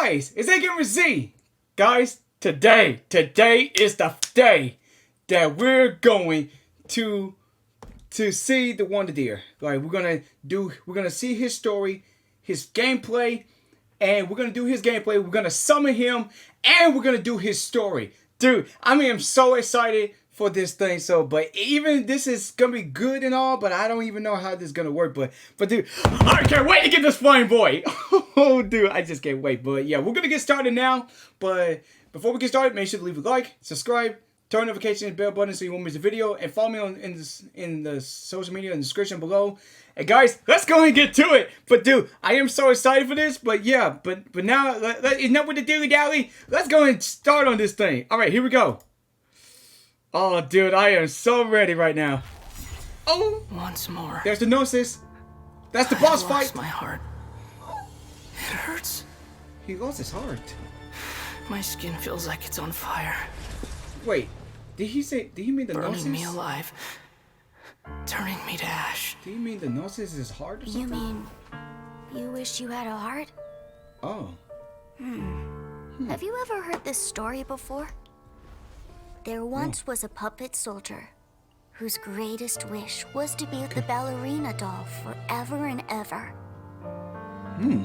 guys, it's Agamerzzz. Guys, today is the day that we're going to see the Wonder Deer. Like we're gonna see his story, his gameplay, and we're gonna do his gameplay. We're gonna summon him, and we're gonna do his story. Dude, I mean, I'm so excited for this thing. But even this is gonna be good and all, but I don't even know how this is gonna work. But dude, I can't wait to get this flying boy. Oh, dude, I just can't wait. But yeah, we're gonna get started now. But before we get started, make sure to leave a like, subscribe, turn notifications bell button so you won't miss a video, and follow me in the social media in the description below. And guys, let's go and get to it. But dude, I am so excited for this. But yeah, but now enough with the dilly dally. Let's go and start on this thing. All right, here we go. Oh, dude, I am so ready right now. Oh, once more. There's the Gnosis. That's the boss fight. My heart. It hurts. He lost his heart. My skin feels like it's on fire. Wait, did he mean the Gnosis? Burning me alive. Turning me to ash. Do you mean the Gnosis is hard or something? You mean you wish you had a heart? Oh. Have you ever heard this story before? There once was a puppet soldier whose greatest wish was to be the ballerina doll forever and ever.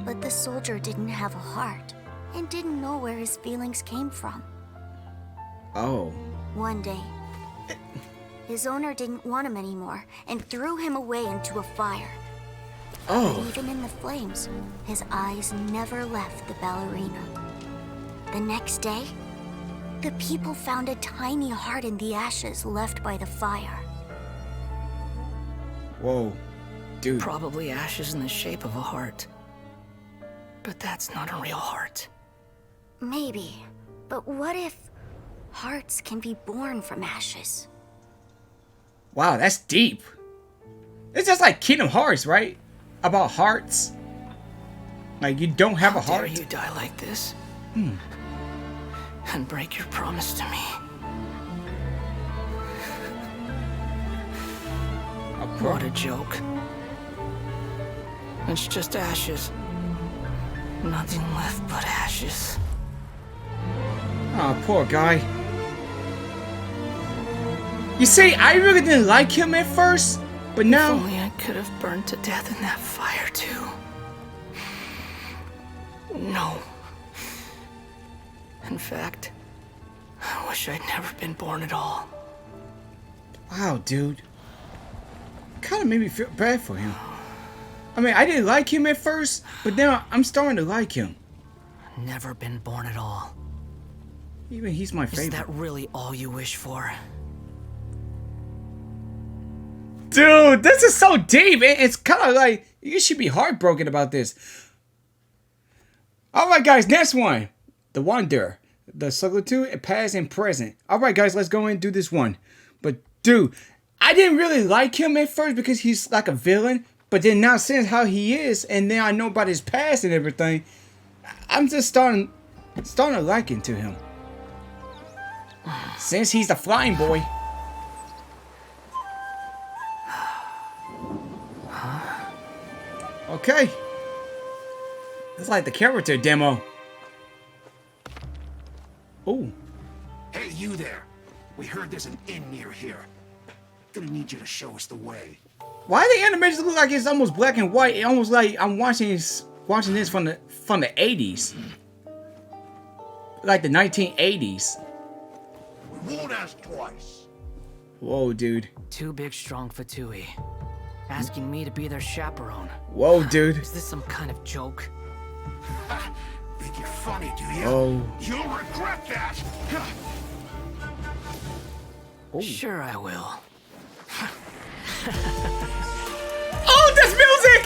But the soldier didn't have a heart and didn't know where his feelings came from. Oh. One day, his owner didn't want him anymore and threw him away into a fire. Oh. But even in the flames, his eyes never left the ballerina. The next day, the people found a tiny heart in the ashes left by the fire. Whoa. Dude. Probably ashes in the shape of a heart. But that's not a real heart. Maybe. But what if hearts can be born from ashes? Wow, that's deep. It's just like Kingdom Hearts, right? About hearts. Like you don't have a heart. How dare you die like this? And break your promise to me. What a joke. It's just ashes. Nothing left but ashes. Oh, poor guy. You see, I really didn't like him at first, but now... If only I could have burned to death in that fire, too. No. In fact, I wish I'd never been born at all. Wow, dude. Kind of made me feel bad for him. I mean, I didn't like him at first, but now I'm starting to like him. Never been born at all. Even he's my favorite. Is that really all you wish for? Dude, this is so deep. It's kind of like, you should be heartbroken about this. Alright, guys, next one. The Wonder. The Solitude, Past and Present. Alright, guys, let's go and do this one. But, dude, I didn't really like him at first because he's like a villain. But then now, since how he is, and then I know about his past and everything, I'm just starting to like into him. Since he's the flying boy. Okay. It's like the character demo. Oh. Hey, you there. We heard there's an inn near here. Gonna need you to show us the way. Why the animations look like it's almost black and white? It almost like I'm watching this from the 80s. Like the 1980s. We won't ask twice. Whoa, dude. Two big strong Fatui. Asking me to be their chaperone. Whoa, dude. Is this some kind of joke? Think you're funny, do you? Oh. You'll regret that. Oh. Sure I will. Oh, that's music!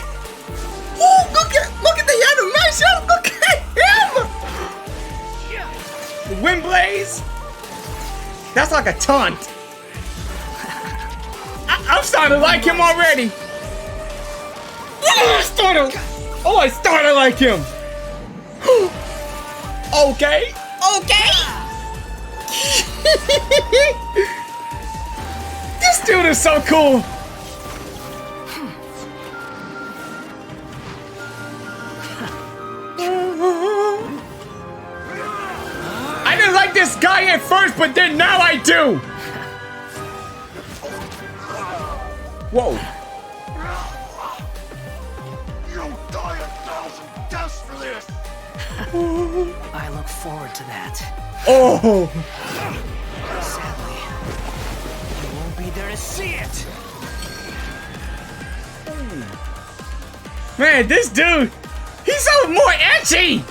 Oh, look at the animation! Look at him! The wind blaze. That's like a taunt. I'm starting to like him already. I started to like him. Okay. This dude is so cool. this guy at first, but then now I do. Whoa. You'll die 1,000 deaths for this. I look forward to that. Oh. Sadly, you won't be there to see it. Man, this dude, he's so more edgy.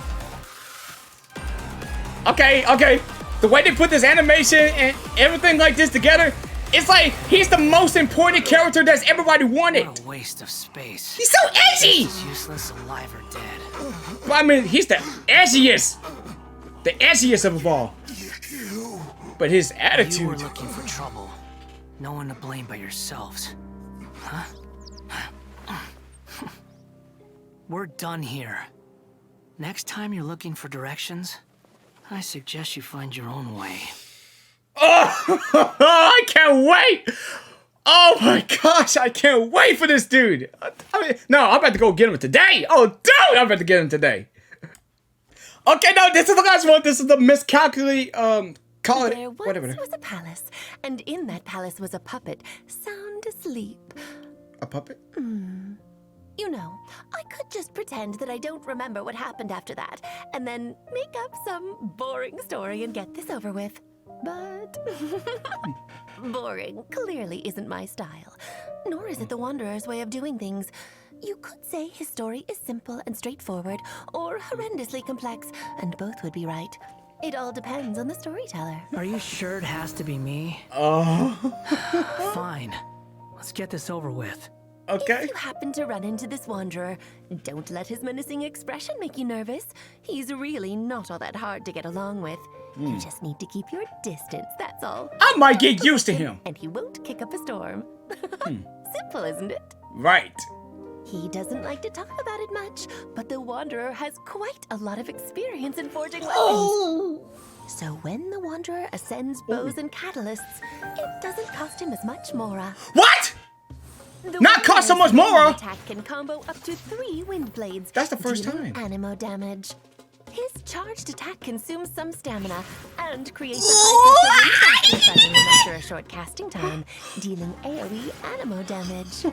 Okay. The way they put this animation and everything like this together, it's like he's the most important character that's everybody wanted. What a waste of space. He's so edgy. He's useless, alive or dead. I mean, he's the edgiest. The edgiest of all. But his You were attitude. looking for trouble. No one to blame but yourselves. Huh? We're done here. Next time you're looking for directions, I suggest you find your own way. Oh, I can't wait. Oh my gosh, I can't wait for this dude. I mean, no, I'm about to go get him today. Oh, dude, I'm about to get him today. Okay, no, this is the last one. This is the miscalculate, call it, There whatever. once was a palace, and in that palace was a puppet, sound asleep. A puppet? You know, I could just pretend that I don't remember what happened after that, and then make up some boring story and get this over with. But boring clearly isn't my style, nor is it the Wanderer's way of doing things. You could say his story is simple and straightforward, or horrendously complex, and both would be right. It all depends on the storyteller. Are you sure it has to be me? Oh, Fine. Let's get this over with. okay. If you happen to run into this wanderer, don't let his menacing expression make you nervous. He's really not all that hard to get along with. You just need to keep your distance, that's all. I might get used to him. And he won't kick up a storm. Simple, isn't it? Right. He doesn't like to talk about it much, but the wanderer has quite a lot of experience in forging weapons. So when the wanderer ascends bows and catalysts, it doesn't cost him as much mora. What? The Not cost so much Wanderer's more. attack can combo up to 3 wind blades. That's the first dealing time. Animo damage. His charged attack consumes some stamina and creates a high-pressure wind suddenly after a short casting time, dealing AoE Animo damage.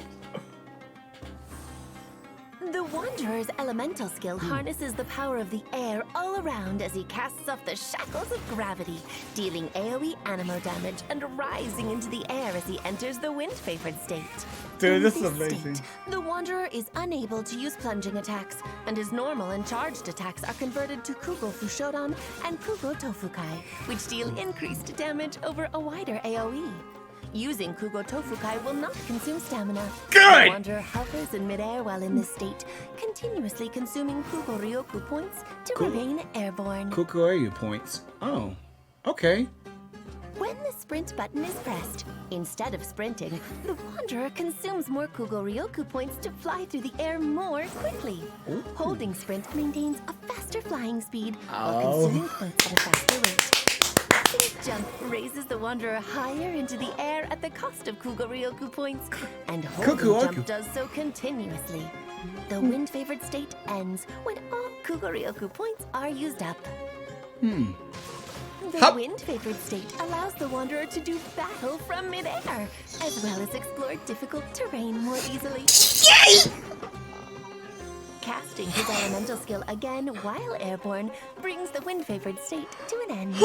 The Wanderer's elemental skill harnesses the power of the air all around as he casts off the shackles of gravity, dealing AoE Animo damage and rising into the air as he enters the wind-favored state. Dude, In this is this amazing. state, the Wanderer is unable to use plunging attacks, and his normal and charged attacks are converted to Kugo Fushodan and Kugo Tofukai, which deal increased damage over a wider AoE. Using Kugo Tofukai will not consume stamina. Good! The Wanderer hovers in midair while in this state, continuously consuming Kugo Ryoku points to remain airborne. Kukuayu points. Oh, okay. When the sprint button is pressed, instead of sprinting, the Wanderer consumes more Kugo Ryoku points to fly through the air more quickly. Holding sprint maintains a faster flying speed while consuming points at a faster rate. His jump raises the Wanderer higher into the air at the cost of Kugo Ryoku points, and holding Kugo-oku. jump does so continuously. The wind-favored state ends when all Kugo Ryoku points are used up. The Hup. wind-favored state allows the Wanderer to do battle from midair, as well as explore difficult terrain more easily. Casting his elemental skill again while airborne brings the wind-favored state to an end.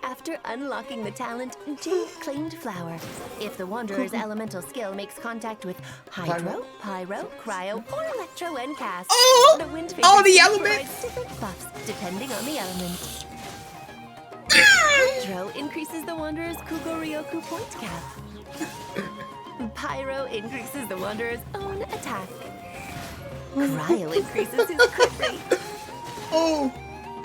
After unlocking the talent Jade Claimed Flower, if the Wanderer's elemental skill makes contact with Hydro, Pyro, Cryo, or Electro when cast, the wind-favored all the state elements? provides different buffs depending on the element. Hydro increases the Wanderer's Kugo Ryoku point cap. Pyro increases the Wanderer's own attack. Cryo increases his crit rate. Oh,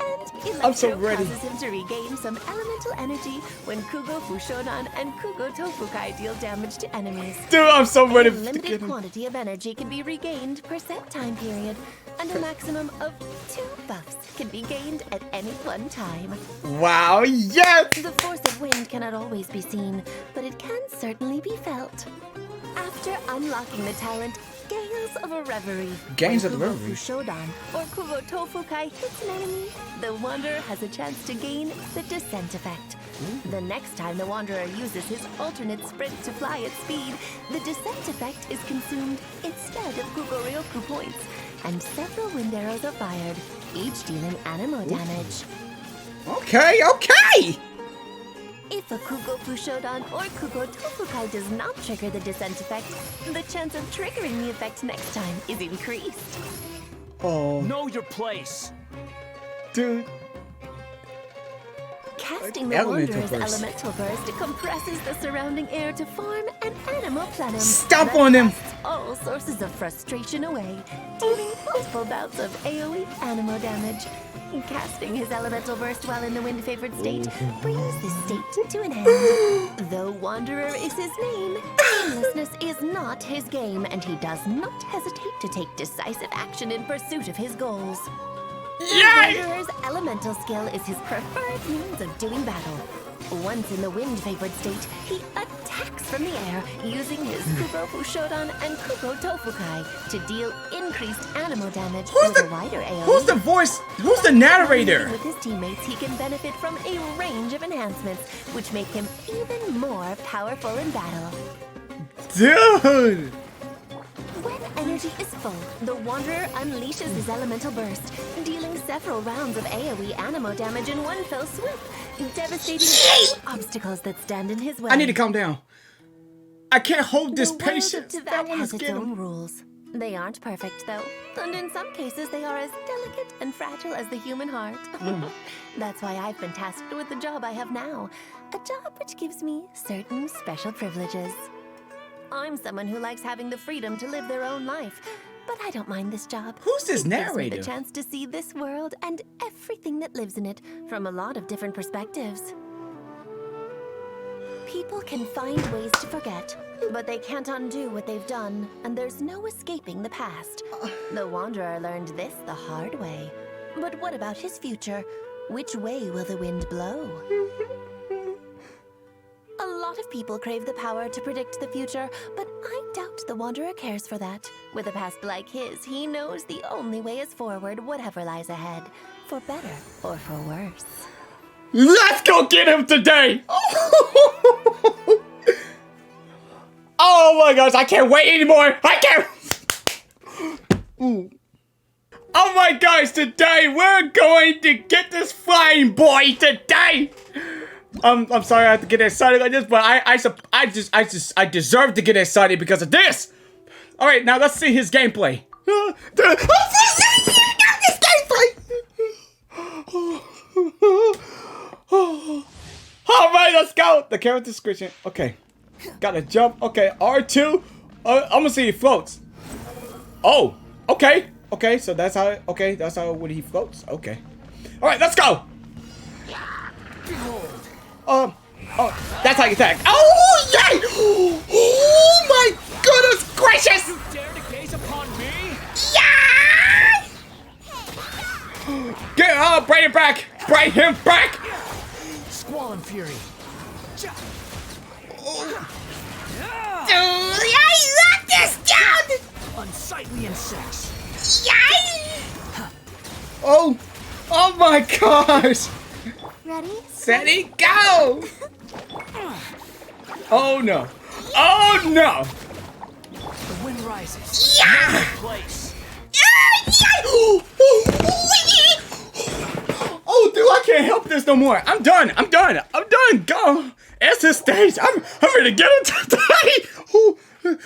And I'm so Electro ready. causes him to regain some elemental energy when Kugo Fushodan and Kugo Tofukai deal damage to enemies. dude, I'm so A ready to limited get him. quantity of energy can be regained per set time period, and a maximum of 2 buffs can be gained at any one time. Wow, yes! The force of wind cannot always be seen, but it can certainly be felt. After unlocking the talent Gales of a Reverie. Gales of the When Reverie. Kugo Fushodan or Kugo Tofukai hits an enemy, the Wanderer has a chance to gain the Descent effect. The next time the Wanderer uses his alternate sprint to fly at speed, the Descent effect is consumed instead of Kugo Ryoku points, and several wind arrows are fired, each dealing animo damage. Okay, okay! If a Kugo Fushodan or Kugo Tofukai does not trigger the Descent effect, the chance of triggering the effect next time is increased. Oh, Know your place. dude. Casting the Elemental Wanderer's Burst. Elemental Burst compresses the surrounding air to form an Animo Plenum. Stomp that on him. casts all sources of frustration away, dealing multiple bouts of AoE Animo damage. Casting his Elemental Burst while in the wind-favored state brings the state to an end. Though Wanderer is his name, aimlessness is not his game, and he does not hesitate to take decisive action in pursuit of his goals. Yay! Wanderer's elemental skill is his preferred means of doing battle. Once in the wind-favored state, he attacks from the air using his Kugo Fushodan and Kugo Tofukai to deal increased animo damage with a wider AoE. Who's the voice? Who's the narrator? With his teammates, he can benefit from a range of enhancements, which make him even more powerful in battle. Dude! When energy is full, the Wanderer unleashes his elemental burst, dealing several rounds of AoE animo damage in one fell swoop, devastating any obstacles that stand in his way. I need to calm down. I can't hold this The world of patience. Teyvat That one has is its getting own rules. They aren't perfect, though, and in some cases they are as delicate and fragile as the human heart. That's why I've been tasked with the job I have now, a job which gives me certain special privileges. I'm someone who likes having the freedom to live their own life, but I don't mind this job. Who's this It gives me narrator? the chance to see this world and everything that lives in it from a lot of different perspectives. People can find ways to forget, but they can't undo what they've done, and there's no escaping the past. The Wanderer learned this the hard way. But what about his future? Which way will the wind blow? A lot of people crave the power to predict the future, but I doubt the Wanderer cares for that. With a past like his, he knows the only way is forward, whatever lies ahead, for better or for worse. Let's go get him today! Oh my gosh, I can't wait anymore! I can't! Ooh. Oh my gosh, today we're going to get this flying boy today! I'm sorry I have to get excited like this, but I deserve to get excited because of this! Alright, now let's see his gameplay. This gameplay! Alright, let's go! The character description. Okay. Gotta jump. Okay, R2. I'm gonna see he floats. Oh, okay. Okay, so that's how, okay, that's how when he floats. Okay. Alright, let's go! Oh, that's how you attack. Oh, yay! Oh my goodness gracious! You dare to gaze upon me? Yeah! Get bring him back! Bring him back! Squall and fury. Dude, I lock this down! Unsightly insects. Yay! Oh my gosh! Ready? Steady, go! Oh no! Oh no! The wind rises. Yeah! Place. Oh, dude, I can't help this no more. I'm done. I'm done. I'm done. Go. It's this stage. I'm ready to get into today.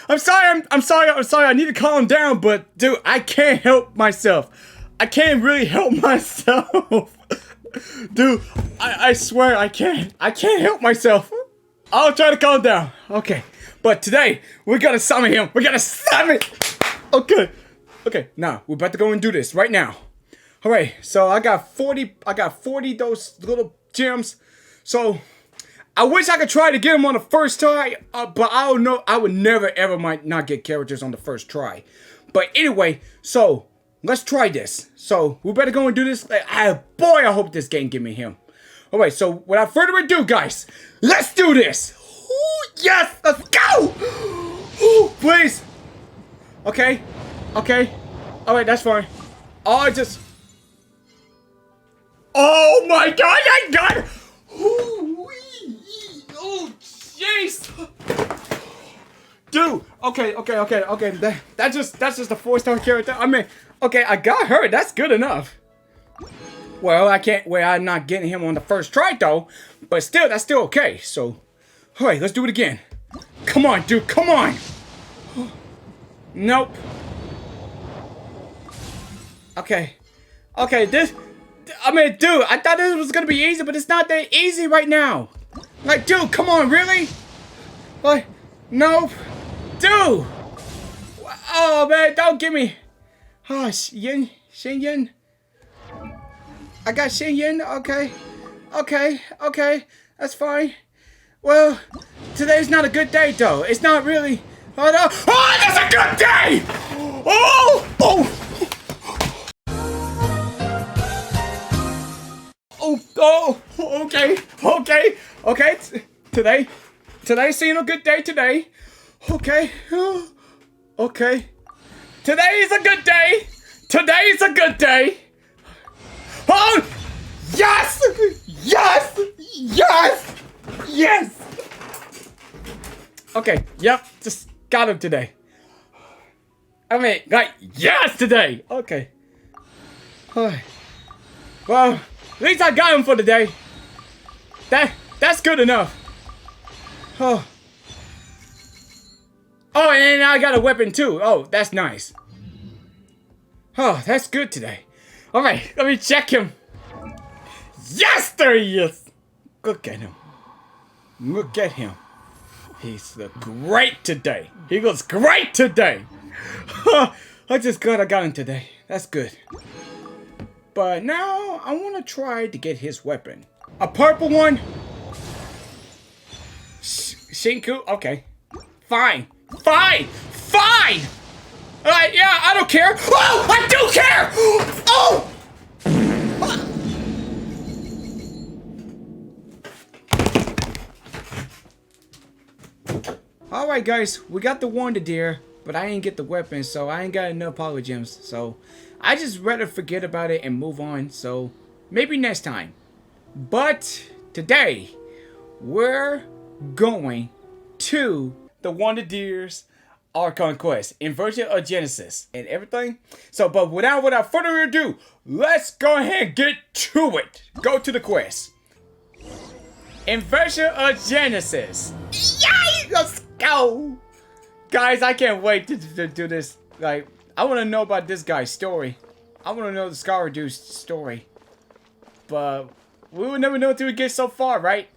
I'm sorry. I'm sorry. I need to calm down, but dude, I can't help myself. I can't really help myself. Dude, I swear I can't. I can't help myself. I'll try to calm down. Okay. But today, we're gonna summon him. We're gonna summon. Okay. Okay, now we're about to go and do this right now. Alright, so I got 40 those little gems. So I wish I could try to get them on the first try, but I don't know. I would never ever might not get characters on the first try. But anyway, so let's try this. So we better go and do this. Boy, I hope this game give me him. Alright, so without further ado, guys, let's do this. Ooh, yes, let's go. Ooh, please. Okay. Okay. Alright, that's fine. Oh, I just... Oh my god, I got it! Oh, jeez! Dude, okay. That's just a 4-star character. I mean, okay, I got her. That's good enough. Well, I'm not getting him on the first try though. But still, that's still okay. So, alright, let's do it again. Come on, dude, come on! Nope. Okay, this... I mean, dude, I thought this was gonna be easy, but it's not that easy right now. Like, dude, come on, really? Like, no. Dude! Oh, man, don't give me... Oh, Xin. I got Xin. Okay. That's fine. Well, today's not a good day, though. It's not really... Oh, no. Oh, that's a good day! Oh! Okay. Today's seeing a good day today. Okay. Today's a good day. Oh! Yes! Okay, yep, just got him today. I mean, like, yes today! Okay. Alright. Well, at least I got him for the day. That's good enough. Oh, and I got a weapon too. Oh, that's nice. Oh, that's good today. Alright, let me check him. Yes, there he is! Look at him. He's great today. He looks great today. I'm just glad I got him today. That's good. But now I want to try to get his weapon. A purple one? Shinku? Okay. Fine. Alright, yeah, I don't care. Oh, I do care! Oh! Alright, guys, we got the Wonder Deer, but I didn't get the weapon, so I ain't got enough polygems. So I just rather forget about it and move on. So maybe next time. But today, we're going to the Wonder Deer's Archon quest, Inversion of Genesis and everything. So, but without further ado, let's go ahead and get to it. Go to the quest. Inversion of Genesis. Yay! Let's go! Guys, I can't wait to do this. Like, I want to know about this guy's story. I want to know the Scar Dude's story. But we will never know until we get so far, right?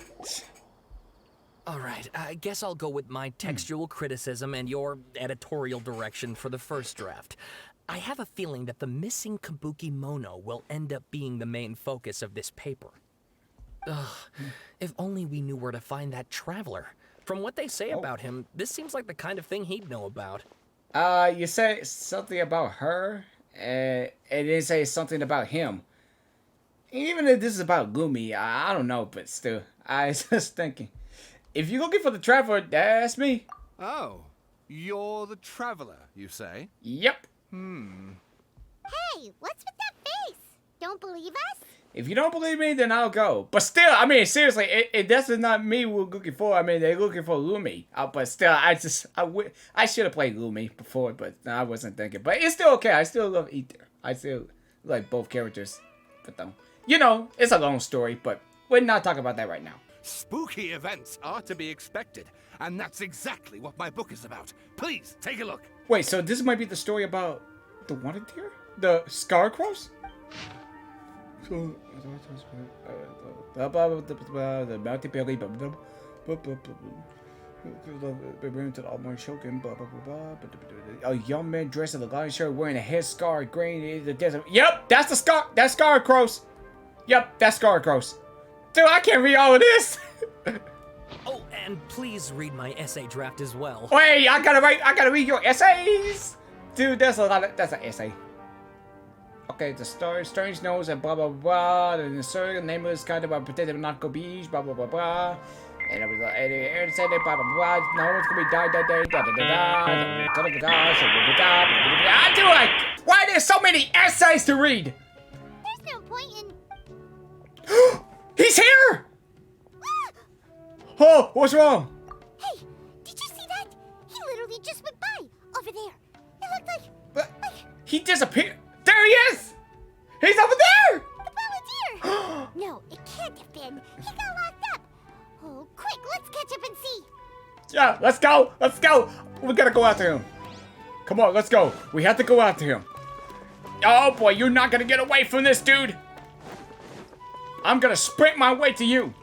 Alright, I guess I'll go with my textual criticism and your editorial direction for the first draft. I have a feeling that the missing Kabuki Mono will end up being the main focus of this paper. Ugh, if only we knew where to find that traveler. From what they say about him, this seems like the kind of thing he'd know about. You said something about her, and then say something about him. Even if this is about Gloomy, I don't know, but still, I was just thinking. If you're looking for the traveler, that's me. Oh, you're the traveler, you say? Yep. Hey, what's with that face? Don't believe us? If you don't believe me, then I'll go. But still, I mean, seriously, that's not me we're looking for. I mean, they're looking for Lumi. But still, I should have played Lumi before, but I wasn't thinking. But it's still okay. I still love Ether. I still like both characters. But you know, it's a long story, but we're not talking about that right now. Spooky events are to be expected, and that's exactly what my book is about. Please, take a look. Wait, so this might be the story about the Wanted Deer? The Scarecrows? So, the Mountain Belly, a young man dressed in a lion shirt wearing a headscarf, green in the desert. Yep, that's the Scar. That's Scarecrows. Yep, that's Scarecrows. Dude, I can't read all of this. Oh, and please read my essay draft as well. Wait, I gotta read your essays. Dude, that's an essay. Okay, the story, strange nose and blah blah blah. And the circle, nameless kind of a protected nautical beach, blah blah blah blah. And it was and said they blah blah blah. No one's gonna be die. I do like. Why there's so many essays to read? There's no point in. He's here! Oh, what's wrong? Hey, did you see that? He literally just went by over there. It looked like. But he disappeared. There he is! He's over there! The Balladeer! No, it can't have been. He got locked up. Oh, quick, let's catch up and see. Yeah, let's go. Let's go. We gotta go after him. Come on, let's go. We have to go after him. Oh boy, you're not gonna get away from this, dude. I'm gonna sprint my way to you.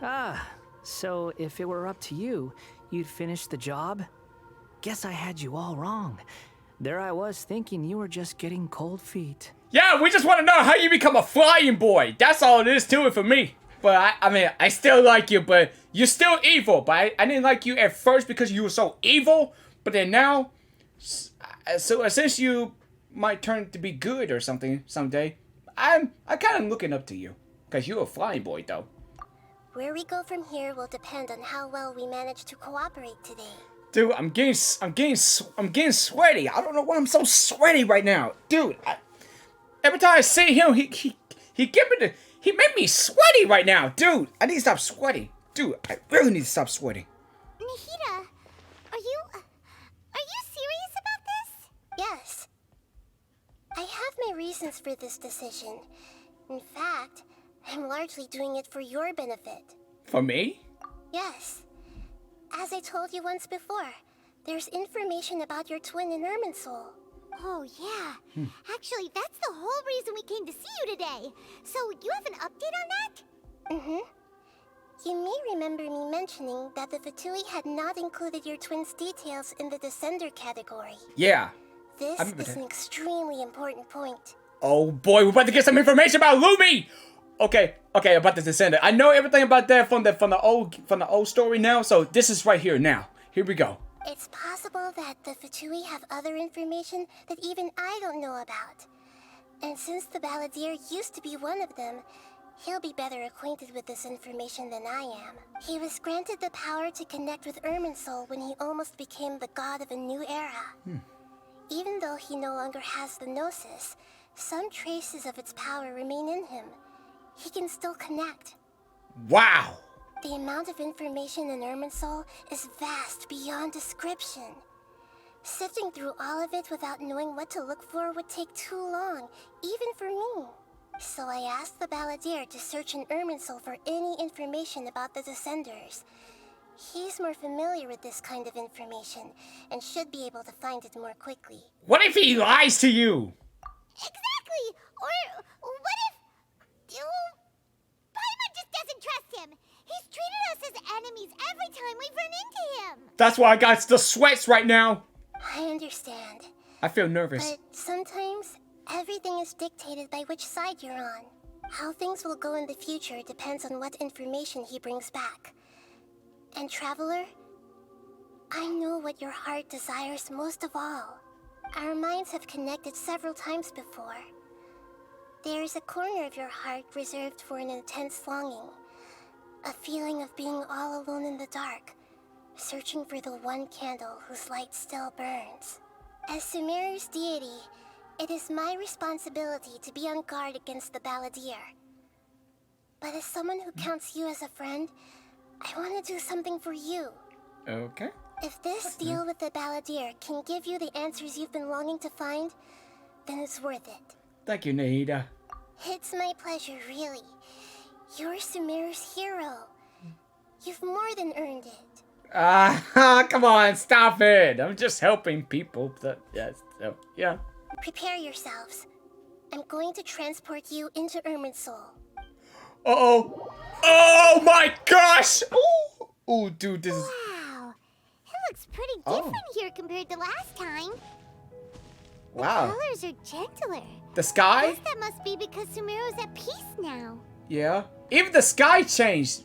Ah, so if it were up to you, you'd finish the job? Guess I had you all wrong. There I was thinking you were just getting cold feet. Yeah, we just want to know how you become a flying boy. That's all it is to it for me. But I mean, I still like you, but you're still evil. But I didn't like you at first because you were so evil. But then now, so since you might turn to be good or something someday, I kind of looking up to you. Because you're a flying boy, though. Where we go from here will depend on how well we manage to cooperate today. Dude, I'm getting sweaty. I don't know why I'm so sweaty right now, dude. Every time I see him, he made me sweaty right now, dude. I need to stop sweating, dude. I really need to stop sweating. Nahida, are you serious about this? Yes. I have my reasons for this decision. In fact, I'm largely doing it for your benefit. For me? Yes. As I told you once before, there's information about your twin in Irminsul. Oh, yeah. Actually, that's the whole reason we came to see you today. So, you have an update on that? Mm-hmm. You may remember me mentioning that the Fatui had not included your twin's details in the Descender category. Yeah. This is an extremely important point. Oh boy, we're about to get some information about Lumi! Okay, about the Descender. I know everything about that from the old story now, so this is right here now. Here we go. It's possible that the Fatui have other information that even I don't know about. And since the Balladeer used to be one of them, he'll be better acquainted with this information than I am. He was granted the power to connect with Irminsul when he almost became the god of a new era. Even though he no longer has the Gnosis, some traces of its power remain in him. He can still connect. Wow! The amount of information in Irminsul is vast beyond description. Sifting through all of it without knowing what to look for would take too long, even for me. So I asked the Balladeer to search in Irminsul for any information about the Descenders. He's more familiar with this kind of information, and should be able to find it more quickly. What if he lies to you? Exactly! Or what if... Paimon just doesn't trust him! He's treated us as enemies every time we've run into him! That's why I got the sweats right now. I understand. I feel nervous. But sometimes, everything is dictated by which side you're on. How things will go in the future depends on what information he brings back. And Traveler, I know what your heart desires most of all. Our minds have connected several times before. There is a corner of your heart reserved for an intense longing. A feeling of being all alone in the dark, searching for the one candle whose light still burns. As Sumeru's deity, it is my responsibility to be on guard against the Balladeer. But as someone who counts you as a friend, I want to do something for you. Okay. If this deal with the Balladeer can give you the answers you've been longing to find, then it's worth it. Thank you, Nahida. It's my pleasure, really. You're Sumeru's hero. You've more than earned it. Come on, stop it. I'm just helping people. Yeah. Prepare yourselves. I'm going to transport you into Irminsul. Uh-oh. Oh my gosh! Oh, dude, this is... Wow. It looks pretty different here compared to last time. Wow. The colors are gentler. The sky? I guess that must be because Sumeru's at peace now. Yeah. Even the sky changed.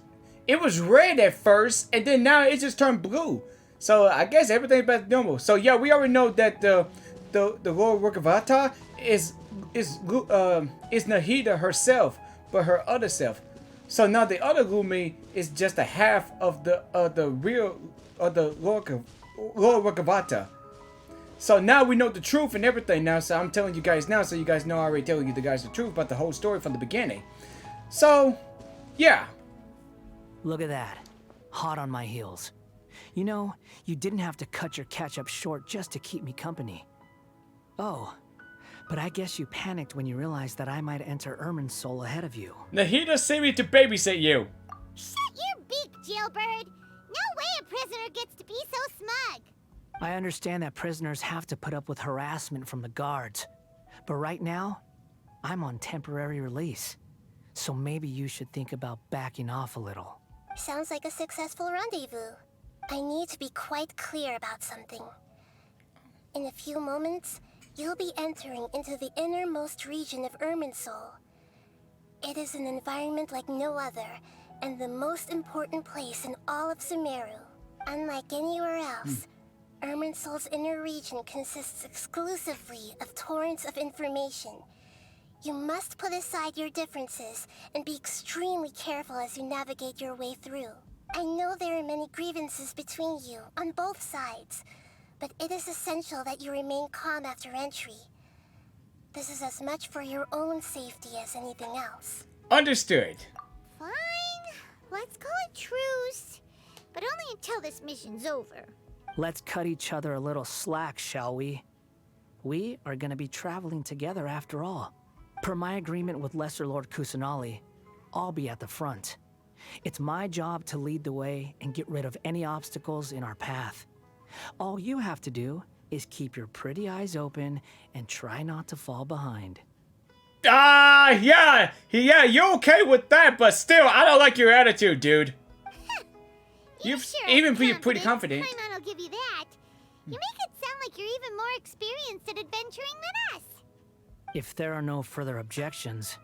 It was red at first, and then now it just turned blue. So I guess everything's back to normal. So yeah, we already know that the Lord Workavata is Nahida herself, but her other self. So now the other Lumi is just a half of the real of the Lord Ragavata. So now we know the truth and everything now. So I'm telling you guys now, so you guys know I already telling you the guys the truth about the whole story from the beginning. So, yeah. Look at that. Hot on my heels. You know, you didn't have to cut your catch-up short just to keep me company. Oh, but I guess you panicked when you realized that I might enter Ermin's soul ahead of you. Nahida sent me to babysit you. Shut your beak, jailbird! No way a prisoner gets to be so smug! I understand that prisoners have to put up with harassment from the guards. But right now, I'm on temporary release. So maybe you should think about backing off a little. Sounds like a successful rendezvous. I need to be quite clear about something. In a few moments, you'll be entering into the innermost region of Ermin's soul. It is an environment like no other, and the most important place in all of Sumeru. Unlike anywhere else, Ermin's soul's inner region consists exclusively of torrents of information. You must put aside your differences and be extremely careful as you navigate your way through. I know there are many grievances between you on both sides, but it is essential that you remain calm after entry. This is as much for your own safety as anything else. Understood. Fine. Let's call it truce. But only until this mission's over. Let's cut each other a little slack, shall we? We are gonna be traveling together after all. Per my agreement with Lesser Lord Kusanali, I'll be at the front. It's my job to lead the way and get rid of any obstacles in our path. All you have to do is keep your pretty eyes open and try not to fall behind. Yeah, you're okay with that, but still, I don't like your attitude, dude. You've sure even are been pretty confident. Paimon will give you that. You make it sound like you're even more experienced at adventuring than us. If there are no further objections,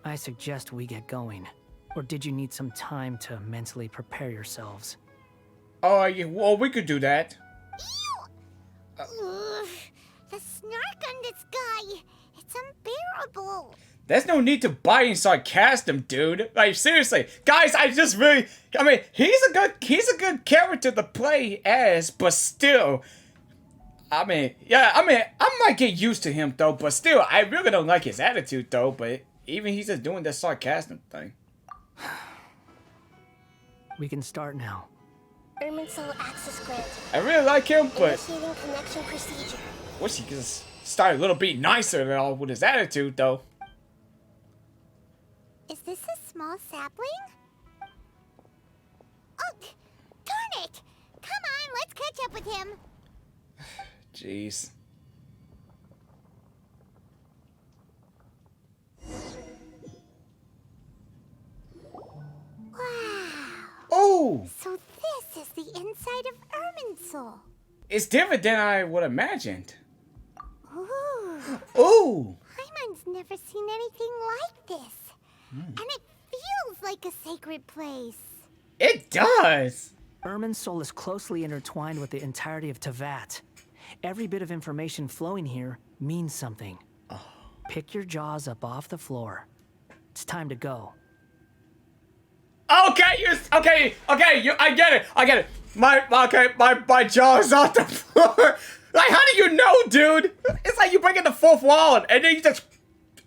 I suggest we get going. Or did you need some time to mentally prepare yourselves? Oh, yeah, well, we could do that. Ew! Ugh, the snark on this guy. It's unbearable. There's no need to buy in sarcasm, dude. Like, seriously. Guys, he's a good character to play as, but still. I might get used to him, though, but still, I really don't like his attitude, though, but even he's just doing that sarcasm thing. We can start now. Ermin's soul access granted. I really like him, but Initiating connection procedure. wish he could just start a little bit nicer than all with his attitude, though. Is this a small sapling? Oh, darn it! Come on, let's catch up with him. Jeez. Wow. Oh! So this is the inside of Ermin's soul. It's different than I would have imagined. Ooh. Ooh! Paimon's never seen anything like this. And it feels like a sacred place. It does! Ermin's soul is closely intertwined with the entirety of Teyvat. Every bit of information flowing here means something. Pick your jaws up off the floor. It's time to go. Okay, I get it. My jaw is off the floor. Like, how do you know, dude? It's like you breaking the fourth wall, and then you just,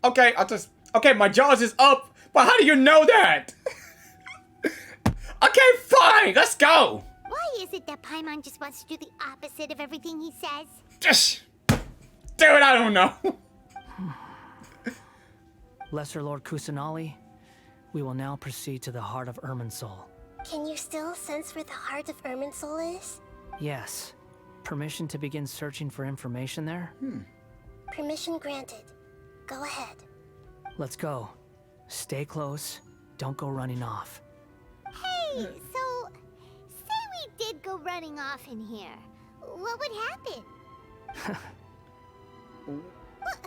my jaws is up, but how do you know that? Okay, fine, let's go. Why is it that Paimon just wants to do the opposite of everything he says? Just, dude, I don't know. Lesser Lord Kusanali, we will now proceed to the heart of Ermin's soul. Can you still sense where the heart of Ermin's soul is? Yes. Permission to begin searching for information there? Permission granted. Go ahead. Let's go. Stay close. Don't go running off. Hey, so say we did go running off in here. What would happen?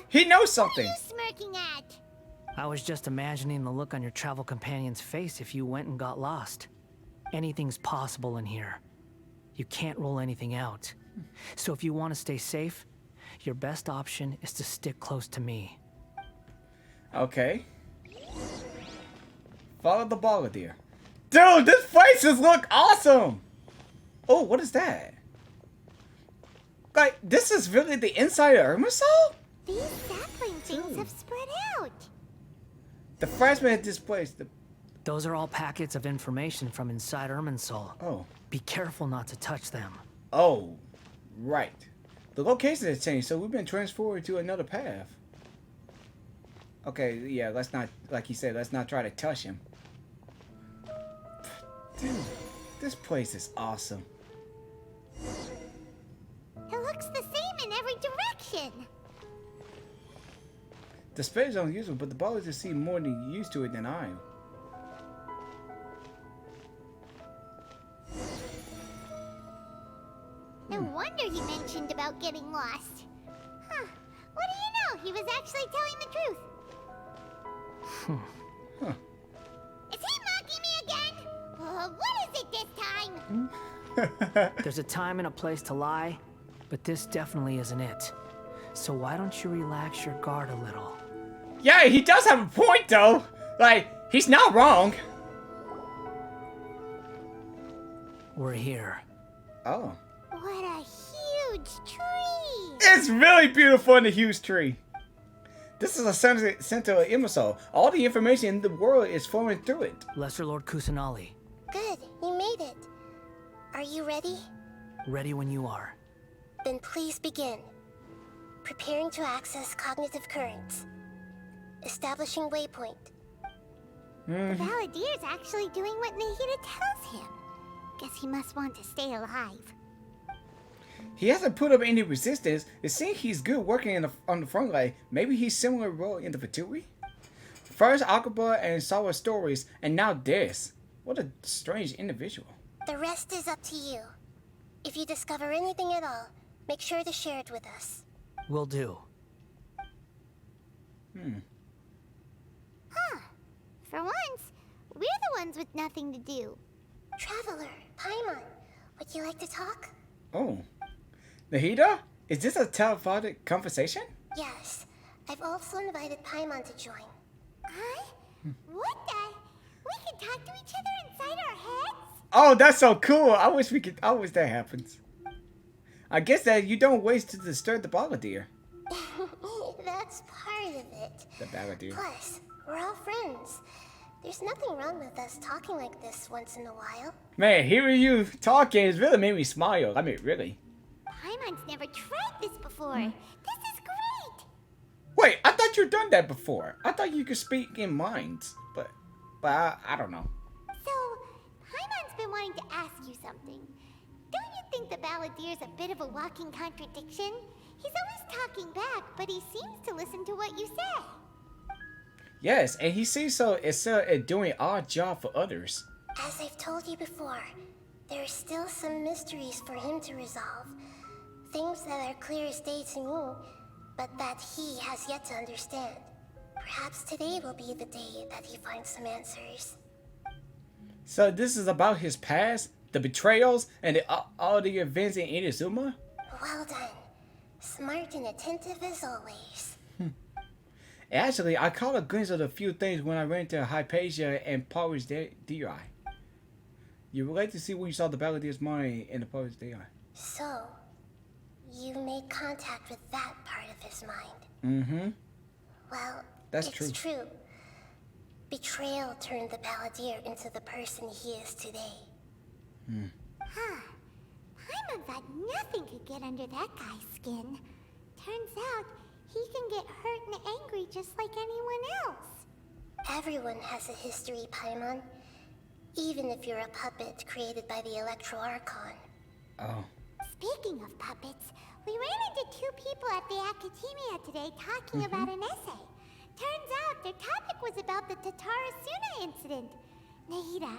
He knows What are something. you smirking at? I was just imagining the look on your travel companion's face if you went and got lost. Anything's possible in here. You can't rule anything out. So if you want to stay safe, your best option is to stick close to me. Okay. Follow the balladeer. Dude, this place just look awesome. Oh, what is that? Like, this is really the inside of Agamerzzz? These sapling things have spread out. The freshman at this place. Those are all packets of information from inside Agamerzzz. Oh. Be careful not to touch them. Oh, right. The location has changed, so we've been transferred to another path. Okay, yeah, let's not, like you said, let's not try to touch him. Dude, this place is awesome. It looks the same in every direction. The space is unusable, but the ballers just seem more than used to it than I am. No wonder he mentioned about getting lost. Huh. What do you know? He was actually telling the truth. Huh. Is he mocking me again? What is it this time? There's a time and a place to lie, but this definitely isn't it. So why don't you relax your guard a little? Yeah, he does have a point, though. Like, he's not wrong. We're here. Oh. What a huge tree! It's really beautiful in the huge tree. This is a center of Agamerzzz. All the information in the world is flowing through it. Lesser Lord Kusanali, Good, you made it. Are you ready? ready when you are. Then please begin. Preparing to access cognitive currents. Establishing waypoint. The Balladeer's actually doing what Nahida tells him. Guess he must want to stay alive. He hasn't put up any resistance. It seems he's good working on the front line. Maybe he's similar role in the Fatui? First Akaba and Sawa stories, and now this. What a strange individual. The rest is up to you. If you discover anything at all, make sure to share it with us. Will do. Huh. For once, we're the ones with nothing to do. Traveler, Paimon, would you like to talk? Oh. Nahida? Is this a telephonic conversation? Yes. I've also invited Paimon to join. Huh? What the? We can talk to each other inside our heads? Oh, that's so cool. I wish that happens. I guess that you don't wait to disturb the balladeer. That's part of it. The balladeer. Plus, we're all friends. There's nothing wrong with us talking like this once in a while. Man, hearing you talking has really made me smile. I mean, really. Paimon's never tried this before. This is great. Wait, I thought you'd done that before. I thought you could speak in minds, but I don't know. So, Paimon's been wanting to ask you something. Don't you think the Balladeer's a bit of a walking contradiction? He's always talking back, but he seems to listen to what you say. Yes, and he sees so excel at doing odd job for others. As I've told you before, there are still some mysteries for him to resolve. Things that are clear as day to me, but that he has yet to understand. Perhaps today will be the day that he finds some answers. So this is about his past, the betrayals, and all the events in Inazuma? Well done. Smart and attentive as always. Actually, I caught a glimpse of a few things when I ran to Hypatia and Powers Di. You would like to see when you saw the Balladeer's mind in the Powers Di. So, you made contact with that part of his mind. Mm-hmm. Well, That's it's true. Betrayal turned the Balladeer into the person he is today. Huh. Paimon thought nothing could get under that guy's skin. Turns out, he can get hurt and angry just like anyone else. Everyone has a history, Paimon. Even if you're a puppet created by the Archon. Oh. Speaking of puppets, we ran into two people at the Academia today talking about an essay. Turns out their topic was about the Tatarasuna incident. Nahida,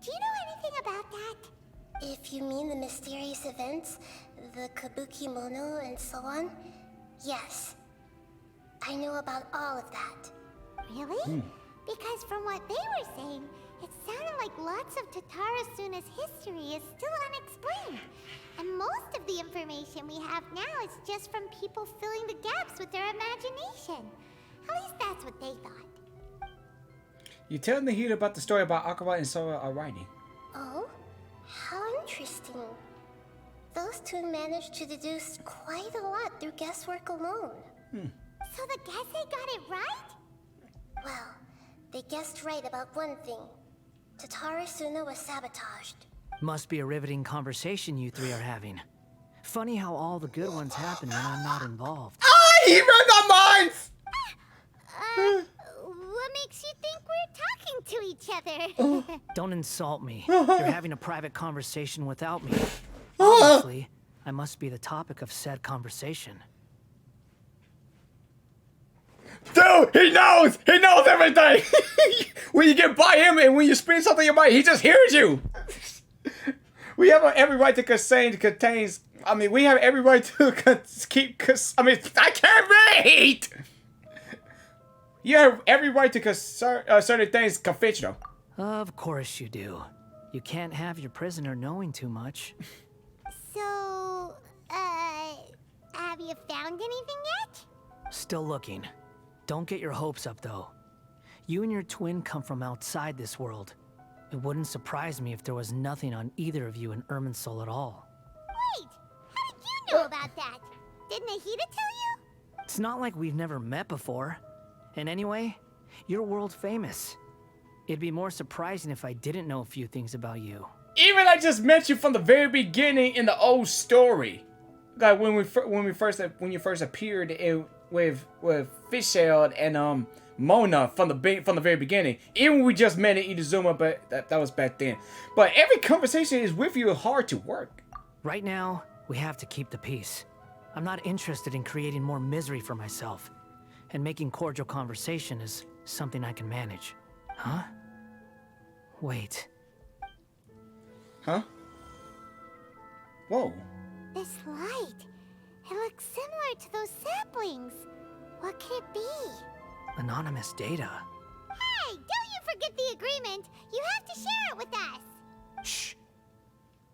do you know anything about that? If you mean the mysterious events, the Kabuki Mono and so on, yes. I know about all of that. Really? Because from what they were saying, it sounded like lots of Tatarasuna's history is still unexplained. And most of the information we have now is just from people filling the gaps with their imagination. At least that's what they thought. You tell Nahida about the story about Akawa and Sora are writing. Oh, how interesting. Those two managed to deduce quite a lot through guesswork alone. So the Gase got it right? Well, they guessed right about one thing. Tatara Suna was sabotaged. Must be a riveting conversation you three are having. Funny how all the good ones happen when I'm not involved. Ah, he read our minds! What makes you think we're talking to each other? Don't insult me. You're having a private conversation without me. Honestly, I must be the topic of said conversation. Dude, he knows! He knows everything! When you get by him and when you speak something in your mind, he just hears you! We have every right to contains... I mean, we have every right to keep... I mean, I can't read! You have every right to certain things confidential. Of course you do. You can't have your prisoner knowing too much. So, have you found anything yet? Still looking. Don't get your hopes up, though. You and your twin come from outside this world. It wouldn't surprise me if there was nothing on either of you in Irminsul at all. Wait, how did you know about that? Did Nahida tell you? It's not like we've never met before. And anyway, you're world famous. It'd be more surprising if I didn't know a few things about you. Even I just met you from the very beginning in the old story. Like when you first appeared with Fishtail and Mona from the very beginning. Even when we just met in Inazuma, but that was back then. But every conversation is with you hard to work. Right now, we have to keep the peace. I'm not interested in creating more misery for myself. And making cordial conversation is something I can manage. Huh? Wait. Huh? Whoa. This light. It looks similar to those saplings. What could it be? Anonymous data. Hey, don't you forget the agreement. You have to share it with us. Shh.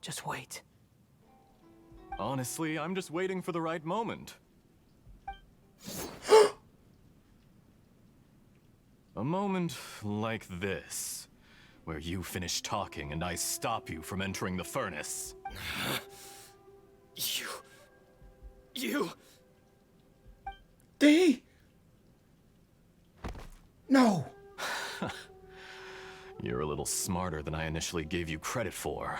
Just wait. Honestly, I'm just waiting for the right moment. A moment like this, where you finish talking and I stop you from entering the furnace. You... Did he? No. You're a little smarter than I initially gave you credit for.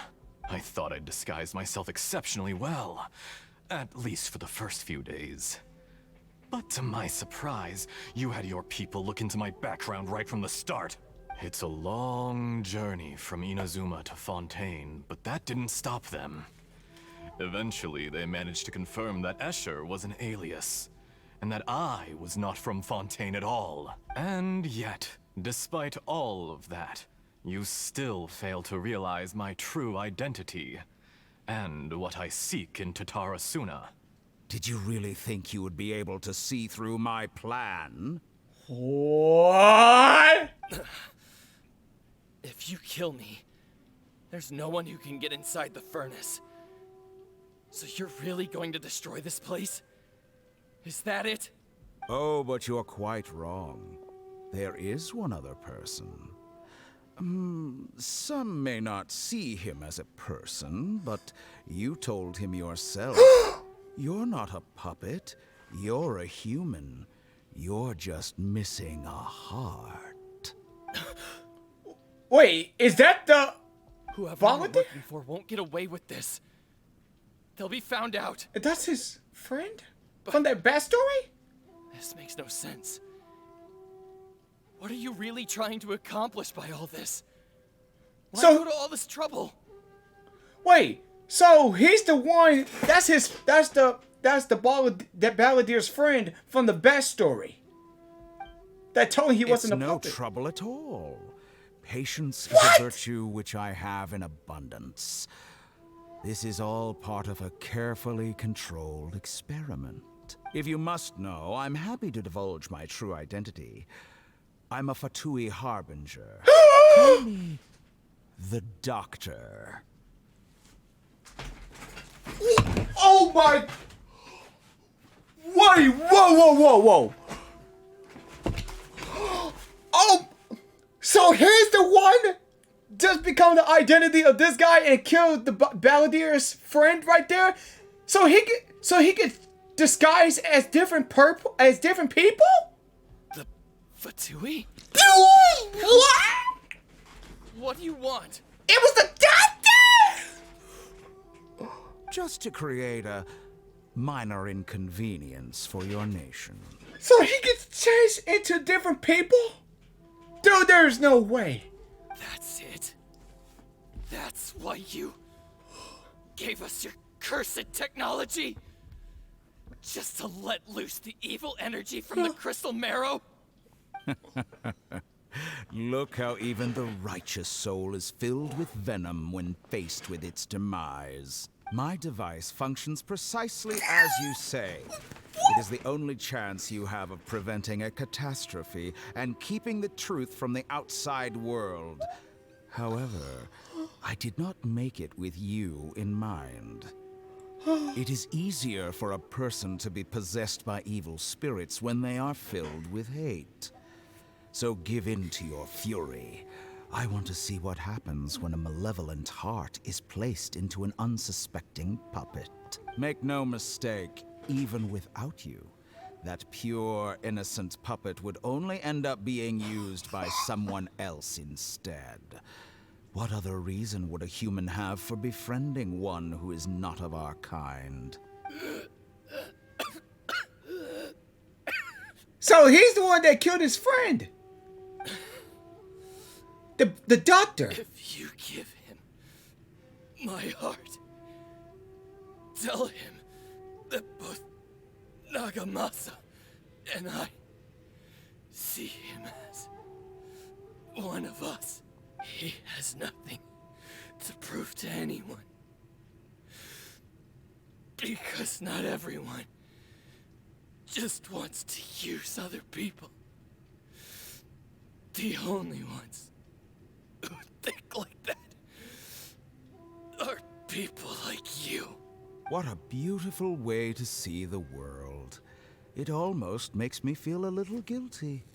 I thought I'd disguised myself exceptionally well, at least for the first few days. But to my surprise, you had your people look into my background right from the start. It's a long journey from Inazuma to Fontaine, but that didn't stop them. Eventually, they managed to confirm that Escher was an alias, and that I was not from Fontaine at all. And yet, despite all of that, you still fail to realize my true identity, and what I seek in Tatara Suna. Did you really think you would be able to see through my plan? What? If you kill me, there's no one who can get inside the furnace. So you're really going to destroy this place? Is that it? Oh, but you're quite wrong. There is one other person. Some may not see him as a person, but you told him yourself. You're not a puppet. You're a human. You're just missing a heart. Wait, is that the... Whoever I'm Volunteer? looking for won't get away with this. They'll be found out. That's his friend? From that backstory? This makes no sense. What are you really trying to accomplish by all this? Why So- go to all this trouble? Wait, so he's the one... That's the Balladier's friend from the backstory. That told him he wasn't a It's no puppet. trouble at all. Patience is What? a virtue which I have in abundance. This is all part of a carefully controlled experiment. If you must know, I'm happy to divulge my true identity. I'm a Fatui Harbinger. Call me the Doctor. Oh my... Wait, whoa. Oh, so So here's the one just become the identity of this guy and kill the Balladier's friend right there. So he could disguise as different people. The Fatui? What? What do you want? It was the doctor. Just to create a minor inconvenience for your nation. So he gets changed into different people? Dude, there's no way. That's it? That's why you gave us your cursed technology? Just to let loose the evil energy from the crystal marrow? Look how even the righteous soul is filled with venom when faced with its demise. My device functions precisely as you say. It is the only chance you have of preventing a catastrophe and keeping the truth from the outside world. However, I did not make it with you in mind. It is easier for a person to be possessed by evil spirits when they are filled with hate. So give in to your fury. I want to see what happens when a malevolent heart is placed into an unsuspecting puppet. Make no mistake, even without you, that pure, innocent puppet would only end up being used by someone else instead. What other reason would a human have for befriending one who is not of our kind? So he's the one that killed his friend. The doctor. If you give him my heart, tell him that both Agamerzzz and I see him as one of us. He has nothing to prove to anyone. Because not everyone just wants to use other people. The only ones who think like that are people like you. What a beautiful way to see the world. It almost makes me feel a little guilty.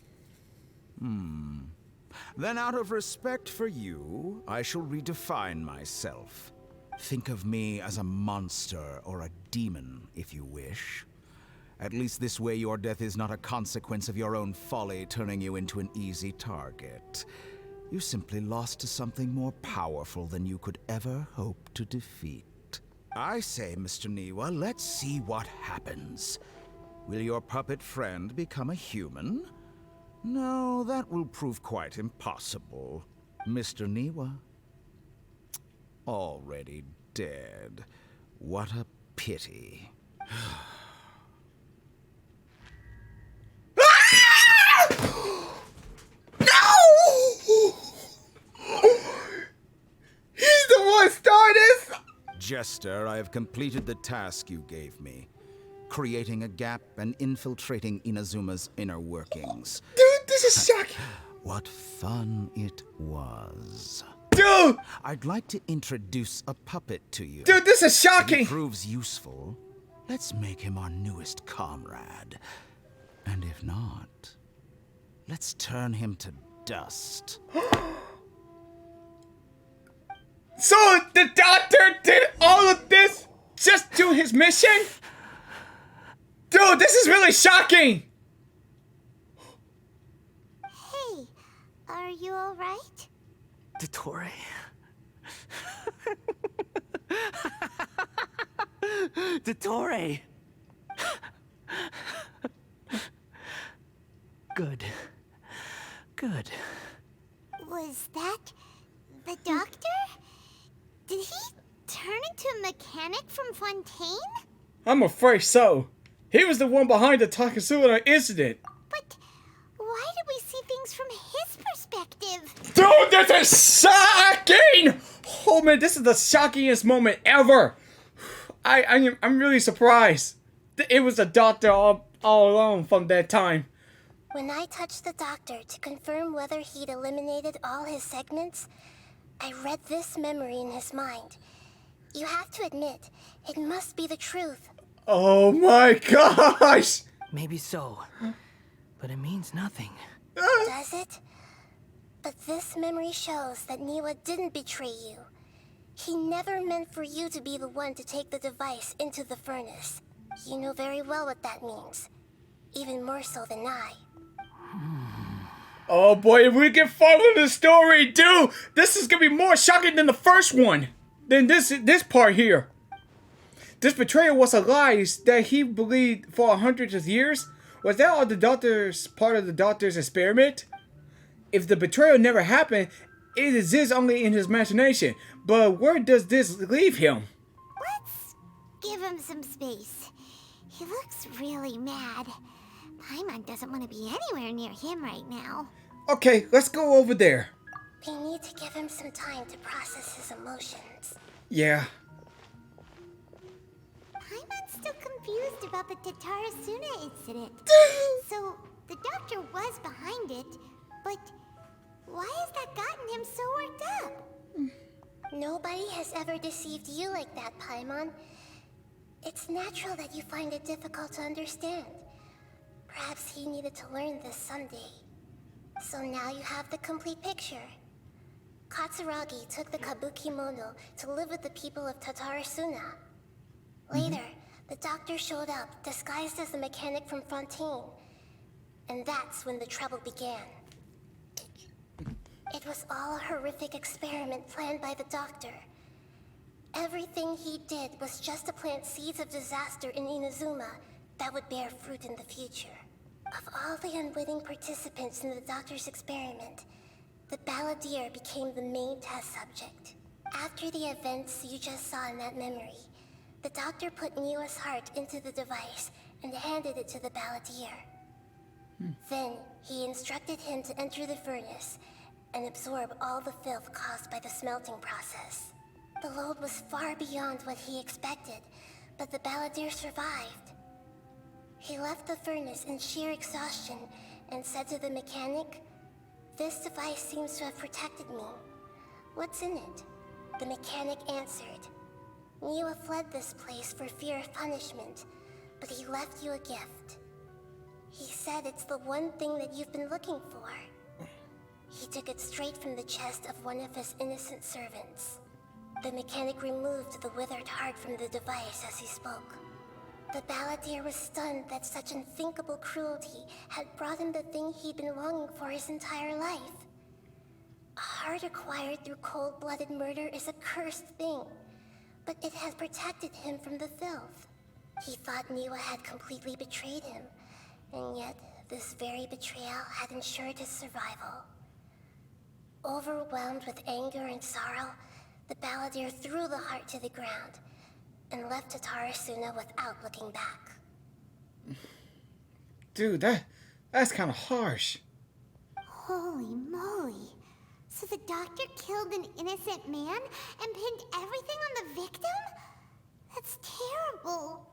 Then out of respect for you, I shall redefine myself. Think of me as a monster or a demon, if you wish. At least this way your death is not a consequence of your own folly turning you into an easy target. You simply lost to something more powerful than you could ever hope to defeat. I say, Mr. Niwa, let's see what happens. Will your puppet friend become a human? No, that will prove quite impossible. Mr. Niwa, already dead. What a pity. He's the one started this. Jester, I have completed the task you gave me. Creating a gap and infiltrating Inazuma's inner workings. Dude, this is shocking. What fun it was. Dude! I'd like to introduce a puppet to you. Dude, this is If he shocking. proves useful, let's make him our newest comrade. And if not, let's turn him to dust. So the doctor did all of this just to his mission? Dude, this is really shocking. Hey, are you alright? Dottore. Dottore. Good. Good. Was that the doctor? Did he turn into a mechanic from Fontaine? I'm afraid so. He was the one behind the Takasura incident. But why did we see things from his perspective? Dude, this is shocking! Oh man, this is the shockingest moment ever. I'm really surprised. It was the doctor all along from that time. When I touched the doctor to confirm whether he'd eliminated all his segments, I read this memory in his mind. You have to admit, it must be the truth. Oh my gosh! Maybe so, but it means nothing. Does it? But this memory shows that Niwa didn't betray you. He never meant for you to be the one to take the device into the furnace. You know very well what that means. Even more so than I. Oh boy, if we can follow the story, dude, this is gonna be more shocking than the first one. Than this part here. This betrayal was a lie that he believed for hundreds of years. Was that all the doctor's part of the doctor's experiment? If the betrayal never happened, it exists only in his imagination. But where does this leave him? Let's give him some space. He looks really mad. Paimon doesn't want to be anywhere near him right now. Okay, let's go over there. We need to give him some time to process his emotions. Yeah. Paimon's still confused about the Tatarasuna incident. So, the doctor was behind it, but why has that gotten him so worked up? Nobody has ever deceived you like that, Paimon. It's natural that you find it difficult to understand. Perhaps he needed to learn this someday. So now you have the complete picture. Katsuragi took the Kabukimono to live with the people of Tatarasuna. Later, the doctor showed up, disguised as a mechanic from Fontaine. And that's when the trouble began. It was all a horrific experiment planned by the doctor. Everything he did was just to plant seeds of disaster in Inazuma that would bear fruit in the future. Of all the unwitting participants in the doctor's experiment, the balladeer became the main test subject. After the events you just saw in that memory, the doctor put Niwa's heart into the device and handed it to the balladeer. Then, he instructed him to enter the furnace and absorb all the filth caused by the smelting process. The load was far beyond what he expected, but the balladeer survived. He left the furnace in sheer exhaustion and said to the mechanic, "This device seems to have protected me. What's in it?" The mechanic answered, "Niwa fled this place for fear of punishment, but he left you a gift. He said it's the one thing that you've been looking for." He took it straight from the chest of one of his innocent servants. The mechanic removed the withered heart from the device as he spoke. The balladeer was stunned that such unthinkable cruelty had brought him the thing he'd been longing for his entire life. A heart acquired through cold-blooded murder is a cursed thing, but it has protected him from the filth. He thought Niwa had completely betrayed him, and yet this very betrayal had ensured his survival. Overwhelmed with anger and sorrow, the balladeer threw the heart to the ground and left Tatarasuna without looking back. Dude, that's kind of harsh. Holy moly. So the doctor killed an innocent man and pinned everything on the victim? That's terrible.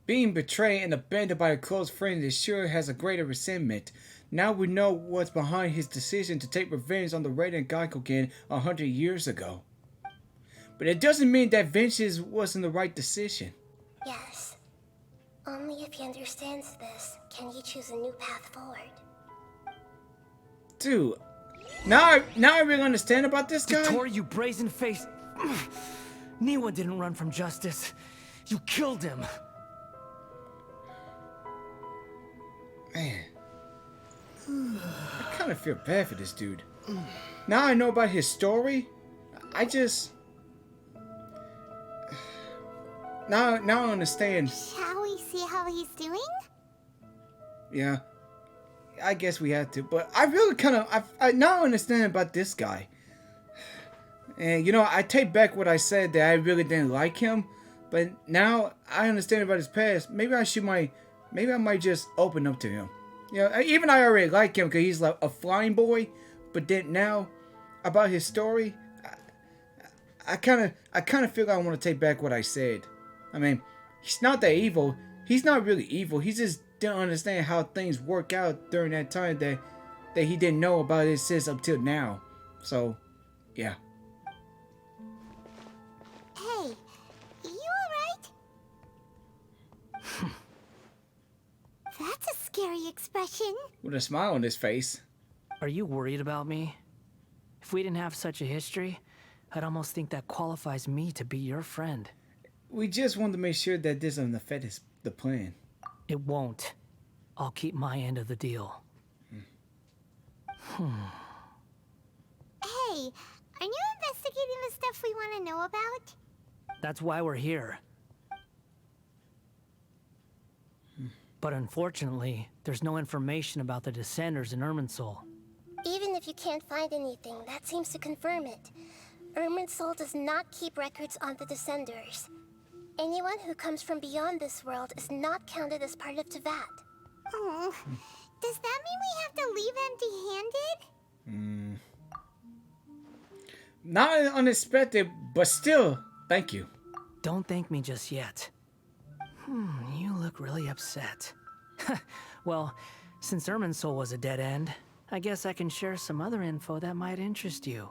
Being betrayed and abandoned by a close friend is sure has a greater resentment. Now we know what's behind his decision to take revenge on the Radiant Gaikogen 100 years ago. But it doesn't mean that vengeance wasn't the right decision. Yes. Only if he understands this can he choose a new path forward. Dude, now I really understand about this guy. Tor, you brazen-faced... Niwa didn't run from justice. You killed him. Man. I kind of feel bad for this dude. Now I know about his story. Now I understand. Shall we see how he's doing? Yeah. I guess we have to. But I really I now understand about this guy. And you know, I take back what I said that I really didn't like him. But now I understand about his past. Maybe I might just open up to him. You know, even I already like him because he's like a flying boy. But then now, about his story, I kind of feel like I want to take back what I said. I mean, he's not that evil. He's not really evil. He just didn't understand how things work out during that time that he didn't know about it since up till now. So, yeah. Hey, you alright? That's a scary expression. With a smile on his face. Are you worried about me? If we didn't have such a history, I'd almost think that qualifies me to be your friend. We just want to make sure that this doesn't affect the plan. It won't. I'll keep my end of the deal. Hey, are you investigating the stuff we want to know about? That's why we're here. But unfortunately, there's no information about the Descenders in Irminsul. Even if you can't find anything, that seems to confirm it. Irminsul does not keep records on the Descenders. Anyone who comes from beyond this world is not counted as part of Teyvat. Oh, does that mean we have to leave empty-handed? Not unexpected, but still, thank you. Don't thank me just yet. You look really upset. Well, since Irminsul was a dead end, I guess I can share some other info that might interest you.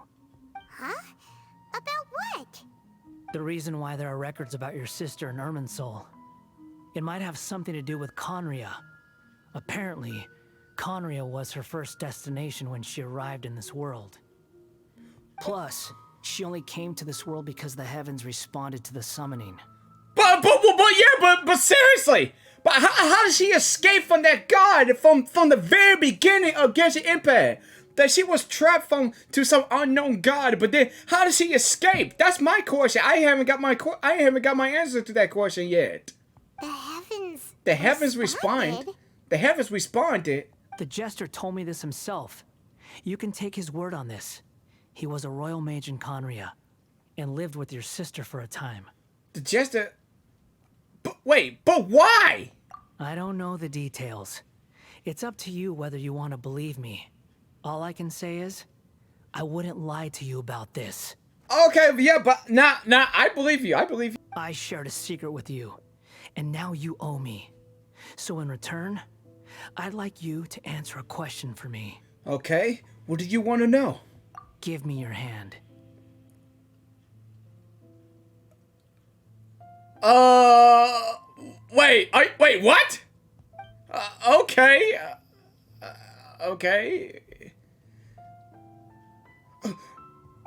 Huh? About what? The reason why there are records about your sister in Irminsul. It might have something to do with Conria. Apparently, Conria was her first destination when she arrived in this world. Plus, she only came to this world because the heavens responded to the summoning. But seriously, but how did she escape from that god from the very beginning of Genshin Impact? That she was trapped to some unknown god, but then how did she escape? That's my question. I haven't got my answer to that question yet. The heavens responded. The heavens responded. The Jester told me this himself. You can take his word on this. He was a royal mage in Conria, and lived with your sister for a time. The Jester... But why? I don't know the details. It's up to you whether you want to believe me. All I can say is, I wouldn't lie to you about this. Okay, yeah, but nah, I believe you. I shared a secret with you, and now you owe me. So in return, I'd like you to answer a question for me. Okay, what do you want to know? Give me your hand. Wait, what? Okay. Okay.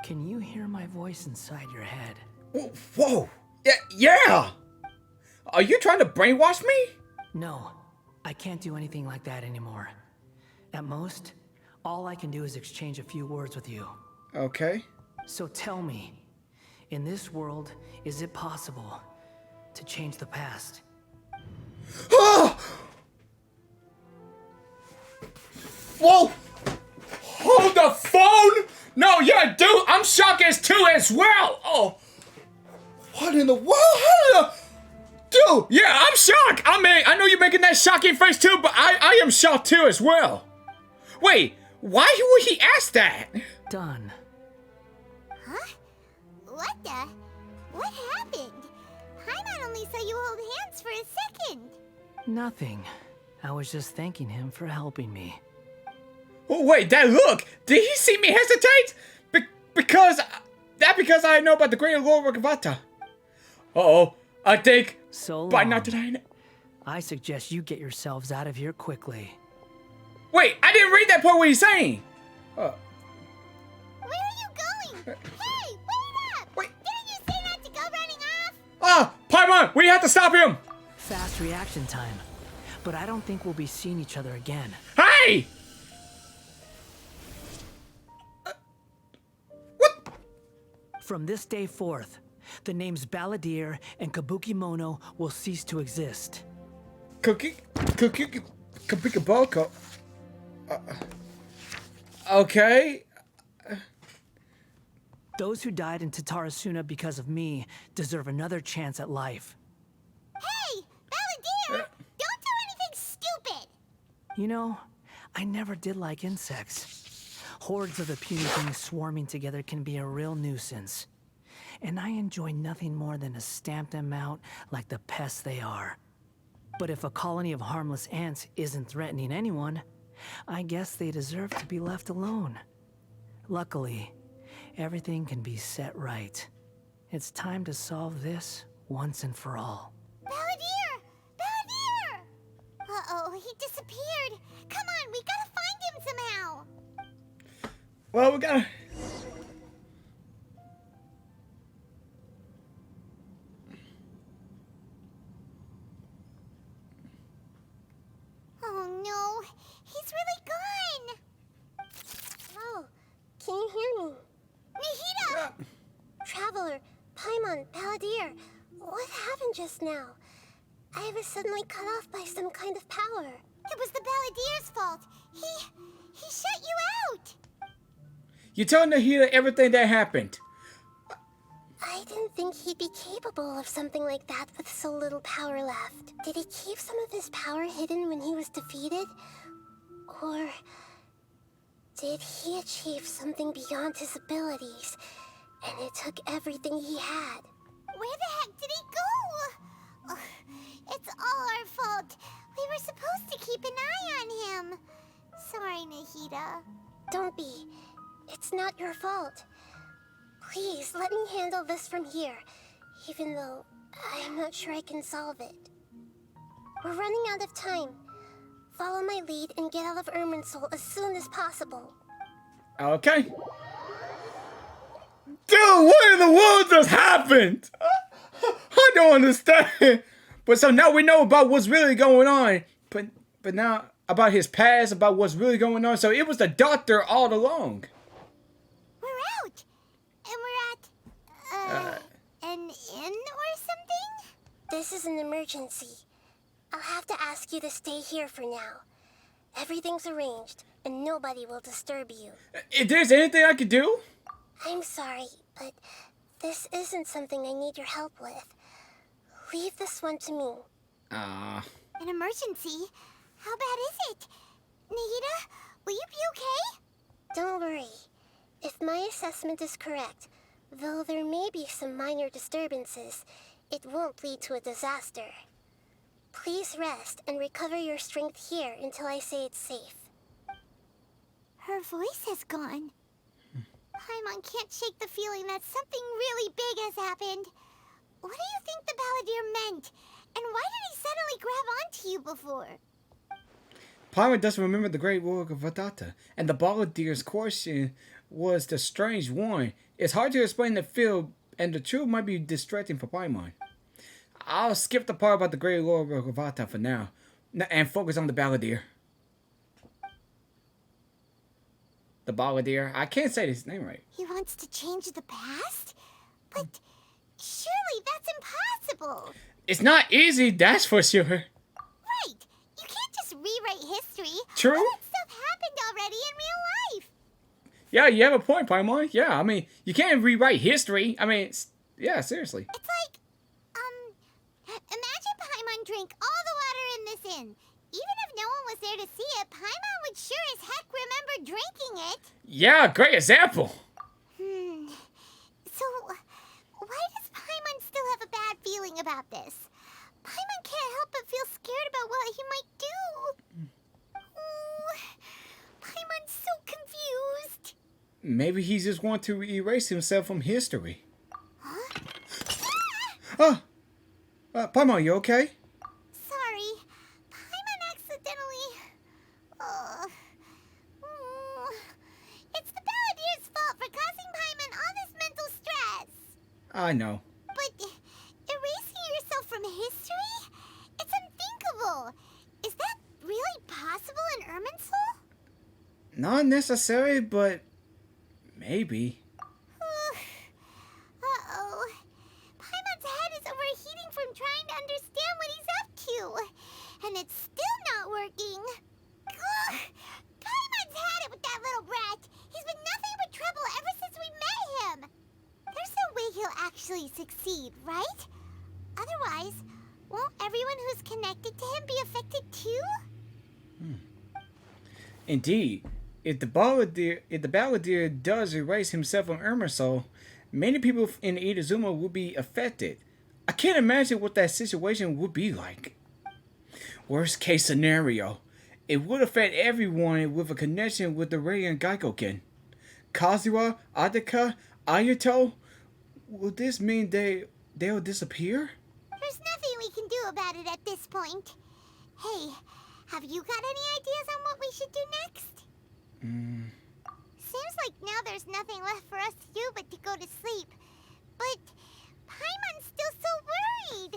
Can you hear my voice inside your head? Whoa. Yeah. Are you trying to brainwash me? No, I can't do anything like that anymore. At most, all I can do is exchange a few words with you. Okay. So tell me, in this world, is it possible to change the past? Whoa! Hold the phone! No, yeah, dude, I'm shocked as well. Oh, what in the world? Dude, yeah, I'm shocked. I mean, I know you're making that shocking face too, but I am shocked too as well. Wait, why would he ask that? Done. Huh? What happened? Paimon only saw you hold hands for a second. Nothing. I was just thanking him for helping me. Oh, wait, that look! Did he see me hesitate? Because I know about the great Lord Rakavata. Uh-oh, I think... So by long. not today. I suggest you get yourselves out of here quickly. Wait, I didn't read that part what he's saying. Where are you going? Hey, wait up! Wait. Didn't you say not to go running off? Paimon, we have to stop him! Fast reaction time. But I don't think we'll be seeing each other again. Hey! What? From this day forth, the names Balladeer and Kabuki Mono will cease to exist. Kabikaboko. Okay. Those who died in Tatarasuna because of me deserve another chance at life. Hey, Balladeer! Don't do anything stupid! You know, I never did like insects. Hordes of the puny things swarming together can be a real nuisance. And I enjoy nothing more than to stamp them out like the pests they are. But if a colony of harmless ants isn't threatening anyone, I guess they deserve to be left alone. Luckily, everything can be set right. It's time to solve this once and for all. Balladeer! Balladeer! Uh-oh, he disappeared. Come on, we gotta find him somehow. Well, we gotta. Oh no, he's really gone. Oh, can you hear me? Nahida! Traveler, Paimon, Palladir, what happened just now? I was suddenly cut off by some kind of power. It was the Balladeer's fault. He shut you out. You told Nahida everything that happened. I didn't think he'd be capable of something like that with so little power left. Did he keep some of his power hidden when he was defeated? Or did he achieve something beyond his abilities, and it took everything he had? Where the heck did he go? Ugh, it's all our fault. We were supposed to keep an eye on him. Sorry, Nahida. Don't be. It's not your fault. Please, let me handle this from here, even though I'm not sure I can solve it. We're running out of time. Follow my lead and get out of Irminsul as soon as possible. Okay. Dude, what in the world just happened? I don't understand. But so now we know about what's really going on. But now about his past, about what's really going on. So it was the doctor all along. We're out. And we're at an inn or something? This is an emergency. I'll have to ask you to stay here for now. Everything's arranged, and nobody will disturb you. If there's anything I could do? I'm sorry, but this isn't something I need your help with. Leave this one to me. An emergency? How bad is it? Nahida, will you be okay? Don't worry. If my assessment is correct, though there may be some minor disturbances, it won't lead to a disaster. Please rest and recover your strength here until I say it's safe. Her voice has gone. Paimon can't shake the feeling that something really big has happened. What do you think the Balladeer meant? And why did he suddenly grab onto you before? Paimon doesn't remember the Great War of Vadata, and the Balladeer's question was the strange one. It's hard to explain the feel, and the truth might be distracting for Paimon. I'll skip the part about the Great War of Vadata for now, and focus on the Balladeer. The Balladeer. I can't say his name right. He wants to change the past? But surely that's impossible. It's not easy, that's for sure. Right. You can't just rewrite history. True. All that stuff happened already in real life. Yeah, you have a point, Paimon. Yeah, I mean, you can't rewrite history. I mean, yeah, seriously. It's like, imagine Paimon drank all the water in this inn. Even if no one was there to see it, Paimon would sure as heck remember drinking it. Yeah, great example. So, why does Paimon still have a bad feeling about this? Paimon can't help but feel scared about what he might do. Oh, Paimon's so confused. Maybe he just wants to erase himself from history. Huh? Paimon, you okay? Sorry. Paimon accidentally... It's the Balladeer's fault for causing Paimon all this mental stress. I know. But erasing yourself from history? It's unthinkable. Is that really possible in Irminsul? Not necessary, but maybe. Uh-oh. Paimon's head is overheating from trying to understand what he's up to. And it's still not working. Ugh. Paimon's had it with that little brat. He's been nothing but trouble ever since we met him. There's no way he'll actually succeed, right? Otherwise, won't everyone who's connected to him be affected too? Indeed. If the Balladeer does erase himself from Irminsul, many people in Idazuma will be affected. I can't imagine what that situation would be like. Worst case scenario, it would affect everyone with a connection with the Radiant Gaikoken. Kazuha, Adaka, Ayato, will this mean they'll disappear? There's nothing we can do about it at this point. Hey, have you got any ideas on what we should do next? Seems like now there's nothing left for us to do but to go to sleep. But Paimon's still so worried.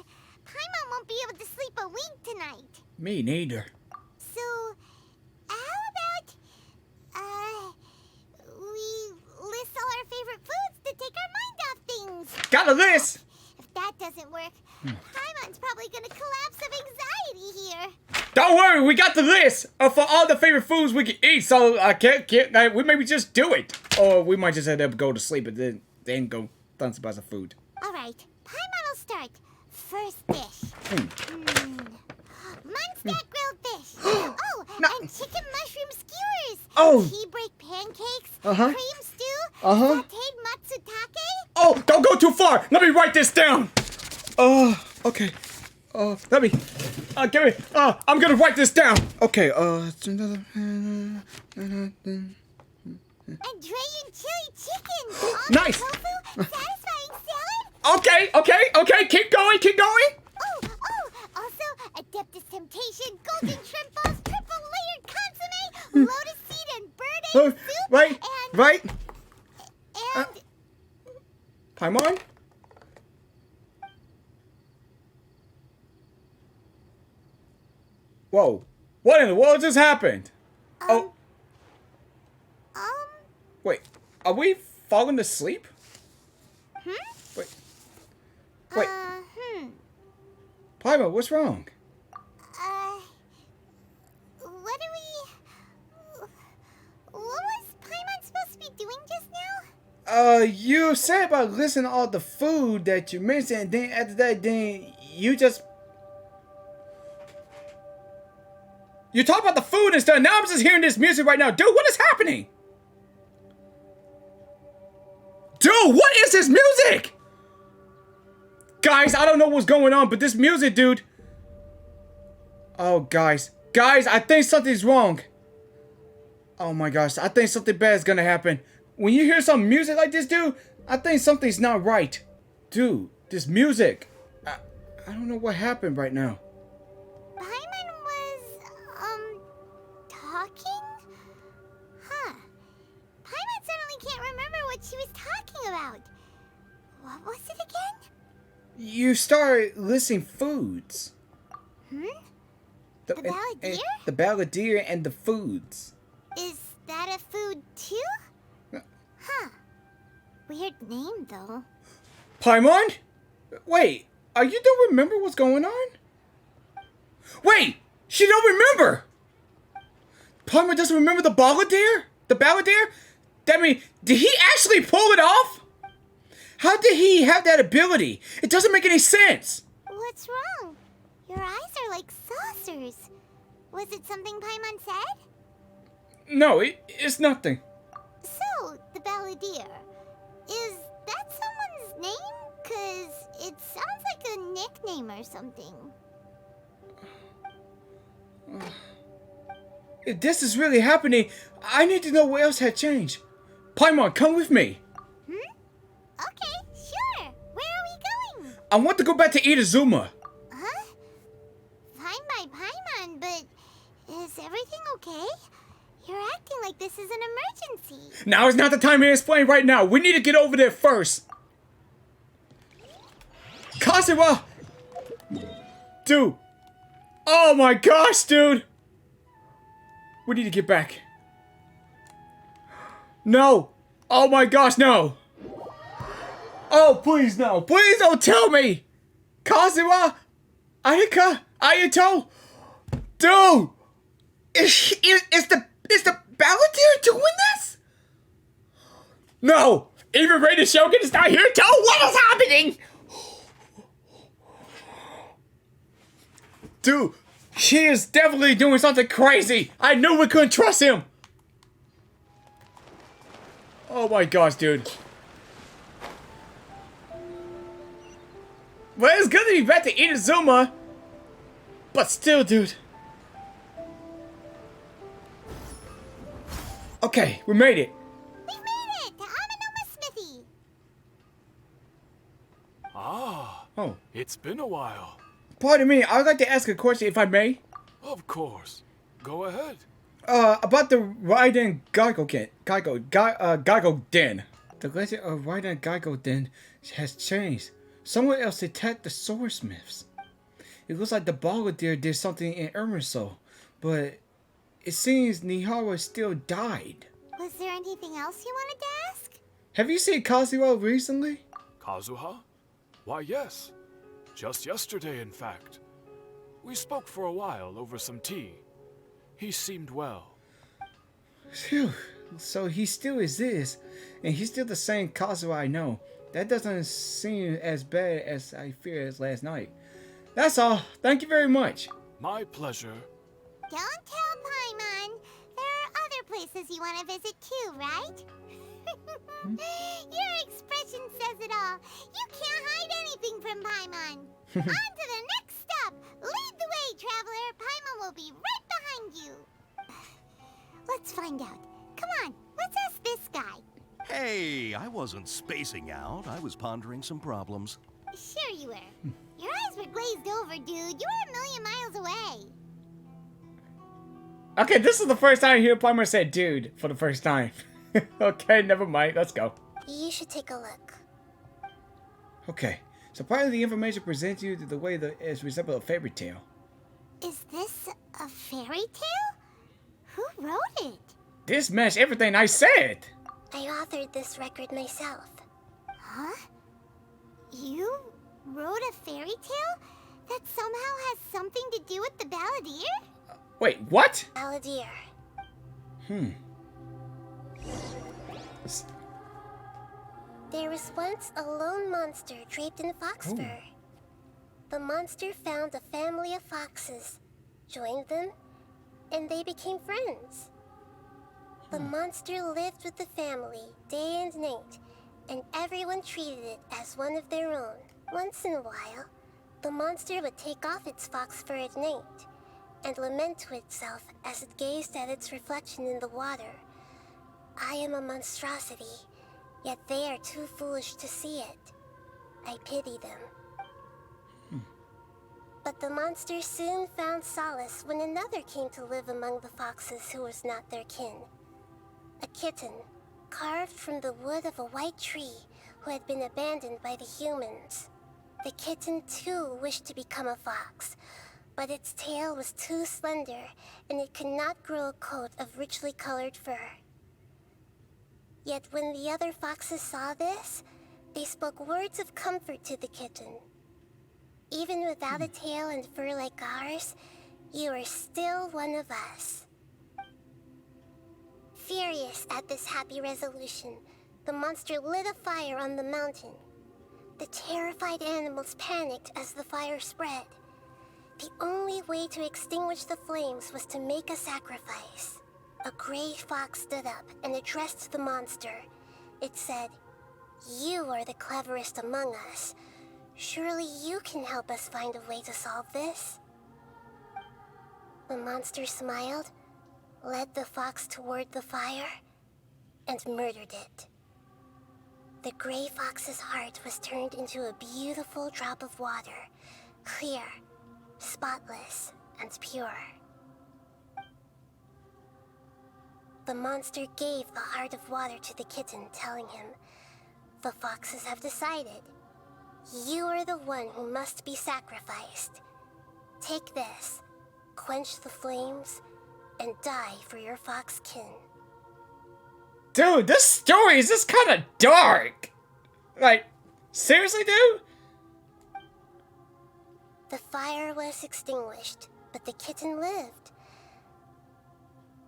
Paimon won't be able to sleep a wink tonight. Me neither. So, how about, we list all our favorite foods to take our mind off things? Got a list! If that doesn't work, Paimon's probably gonna collapse of anxiety here. Don't worry, we got the list for all the favorite foods we can eat, so I can't we maybe just do it. Or we might just end up go to sleep and then go tons about some food. Alright, Paimon will start. First dish. Munchback grilled fish. Oh, No. and chicken mushroom skewers. Oh. Tea break pancakes. Uh-huh. Cream stew. Uh-huh. Sauteed matsutake. Oh, don't go too far. Let me write this down. Okay. Let me. Give me. I'm gonna write this down. Okay. And Dragon chili chicken. Nice. Tofu. Satisfying salad. Okay. Keep going. Oh. Also, Adeptus Temptation, golden shrimp balls, triple layered consomme, lotus seed and bird egg soup. Right. And Paimon? Whoa. What in the world just happened? Wait. Are we falling asleep? Wait. Paimon, what's wrong? what was Paimon supposed to be doing just now? You said about listening to all the food that you mentioned, and then after that, then you just... You talk about the food and stuff, now I'm just hearing this music right now. Dude, what is happening? Dude, what is this music? Guys, I don't know what's going on, but this music, dude... Oh, guys. Guys, I think something's wrong. Oh my gosh, I think something bad is gonna happen. When you hear some music like this, dude, I think something's not right. Dude, this music. I don't know what happened right now. Paimon was, talking? Huh. Paimon suddenly can't remember what she was talking about. What was it again? You started listing foods. The balladeer? The balladeer and the foods. Is that a food too? Huh. Weird name, though. Paimon? Wait, you don't remember what's going on? Wait, she don't remember! Paimon doesn't remember the balladeer? The balladeer? That mean, did he actually pull it off? How did he have that ability? It doesn't make any sense. What's wrong? Your eyes are like saucers. Was it something Paimon said? No, it's nothing. So, the balladeer. Is that someone's name? 'Cause it sounds like a nickname or something. If this is really happening, I need to know what else had changed. Paimon, come with me. Okay, sure. Where are we going? I want to go back to Itazuma. Huh? Fine by Paimon, but is everything okay? You're acting like this is an emergency. Now is not the time to explain right now. We need to get over there first. Kazuha! Dude. Oh my gosh, dude. We need to get back. No. Oh my gosh, no. Oh, please no. Please don't tell me. Kazuha? Ayaka? Ayato? Dude. Is the balladeer doing this? No. Even Raiden Shogun is not here too. What is happening? Dude, she is definitely doing something crazy. I knew we couldn't trust him. Oh my gosh, dude. Well, it's good to be back to Itazuma. But still, dude. Okay, we made it. We made it to Amanoma Smithy. Ah, Oh, it's been a while. pardon me. I'd like to ask a question if I may. Of course. Go ahead. About the Raiden Geigo Den. The legend of Raiden Geigo Den has changed. Someone else attacked the swordsmiths. It looks like the Balladeer did something in Emerso, but it seems Nihara still died. Was there anything else you wanted to ask? Have you seen Kazuha recently? Kazuha? Why, yes. Just yesterday, in fact. We spoke for a while over some tea. He seemed well. Phew. So he still exists, and he's still the same Kazuha I know. That doesn't seem as bad as I feared as last night. That's all. Thank you very much. My pleasure. Don't tell Paimon. There are other places you want to visit too, right? Your expression says it all. You can't hide anything from Paimon. On to the next stop. Lead the way, traveler. Paimon will be right behind you. Let's find out. Come on, let's ask this guy. Hey, I wasn't spacing out. I was pondering some problems. Sure you were. Your eyes were glazed over, dude. You were a million miles away. Okay, this is the first time I hear Palmer say dude for the first time. Okay, never mind. Let's go. You should take a look. Okay, so part of the information presents you to the way that it resembles a fairy tale. Is this a fairy tale? Who wrote it? This matched everything I said. I authored this record myself. Huh? You wrote a fairy tale that somehow has something to do with the Balladeer? Wait, what? Balladeer. There was once a lone monster draped in fox fur. The monster found a family of foxes, joined them, and they became friends. The monster lived with the family day and night, and everyone treated it as one of their own. Once in a while, the monster would take off its fox fur at night and lament to itself as it gazed at its reflection in the water. I am a monstrosity, yet they are too foolish to see it. I pity them. But the monster soon found solace when another came to live among the foxes who was not their kin. A kitten, carved from the wood of a white tree who had been abandoned by the humans. The kitten too wished to become a fox, but its tail was too slender and it could not grow a coat of richly colored fur. Yet when the other foxes saw this, they spoke words of comfort to the kitten. Even without a tail and fur like ours, you are still one of us. Furious at this happy resolution, the monster lit a fire on the mountain. The terrified animals panicked as the fire spread. The only way to extinguish the flames was to make a sacrifice. A gray fox stood up and addressed the monster. It said, "You are the cleverest among us. Surely you can help us find a way to solve this." The monster smiled, led the fox toward the fire, and murdered it. The gray fox's heart was turned into a beautiful drop of water, clear, spotless, and pure. The monster gave the heart of water to the kitten, telling him, "The foxes have decided. You are the one who must be sacrificed. Take this, quench the flames, and die for your fox kin." Dude, this story is just kind of dark. Like, seriously, dude? The fire was extinguished, but the kitten lived.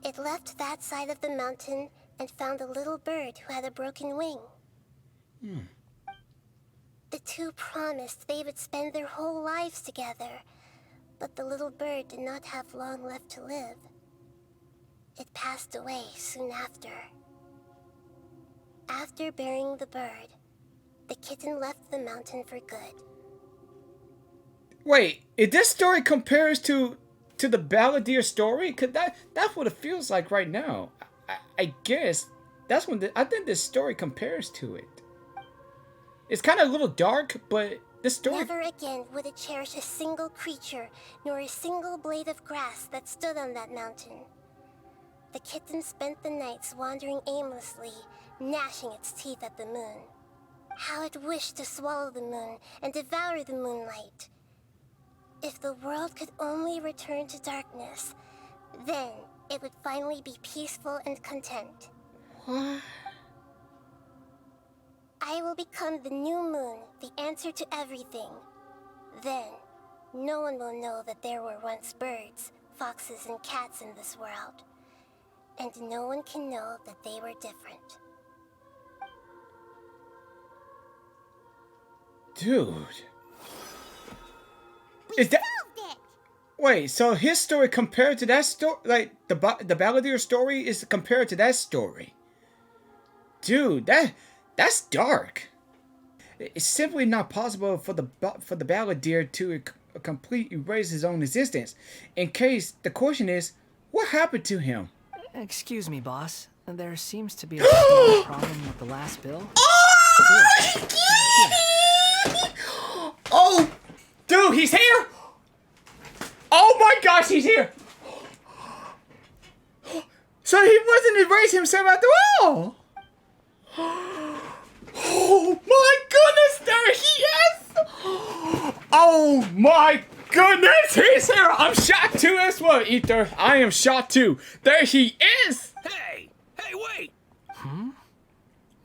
It left that side of the mountain and found a little bird who had a broken wing. The two promised they would spend their whole lives together, but the little bird did not have long left to live. It passed away soon after. After burying the bird, the kitten left the mountain for good. Wait, if this story compares to the Balladeer story, cause that's what it feels like right now. I guess that's when I think this story compares to it. It's kind of a little dark, but this story. Never again would it cherish a single creature, nor a single blade of grass that stood on that mountain. the kitten spent the nights wandering aimlessly, gnashing its teeth at the moon. How it wished to swallow the moon and devour the moonlight. If the world could only return to darkness, then it would finally be peaceful and content. What? I will become the new moon, the answer to everything. Then, no one will know that there were once birds, foxes, and cats in this world. And no one can know that they were different. Dude. Is that... Wait, so his story compared to that story, like the Balladeer story is compared to that story. Dude, that's dark. It's simply not possible for the Balladeer to completely erase his own existence. In case the question is, what happened to him? Excuse me, boss. There seems to be a small problem with the last bill. Oh, dude, he's here! Oh my gosh, he's here! So he wasn't erasing himself after all! Oh my goodness, there he is! Oh my goodness, he's here! I'm shocked too as well, Ether. I am shocked too. There he is! Hey! Hey, wait!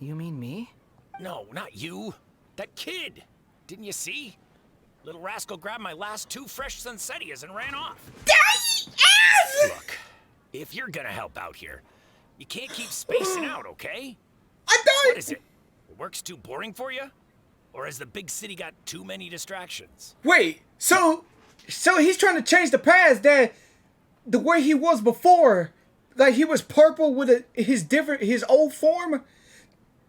You mean me? No, not you. That kid. Didn't you see? Little rascal grabbed my last 2 fresh Sunsettias and ran off. There he is! Look, if you're gonna help out here, you can't keep spacing out, okay? What is it? Work's too boring for you? Or has the big city got too many distractions? Wait, so he's trying to change the past that the way he was before, like he was purple with his old form,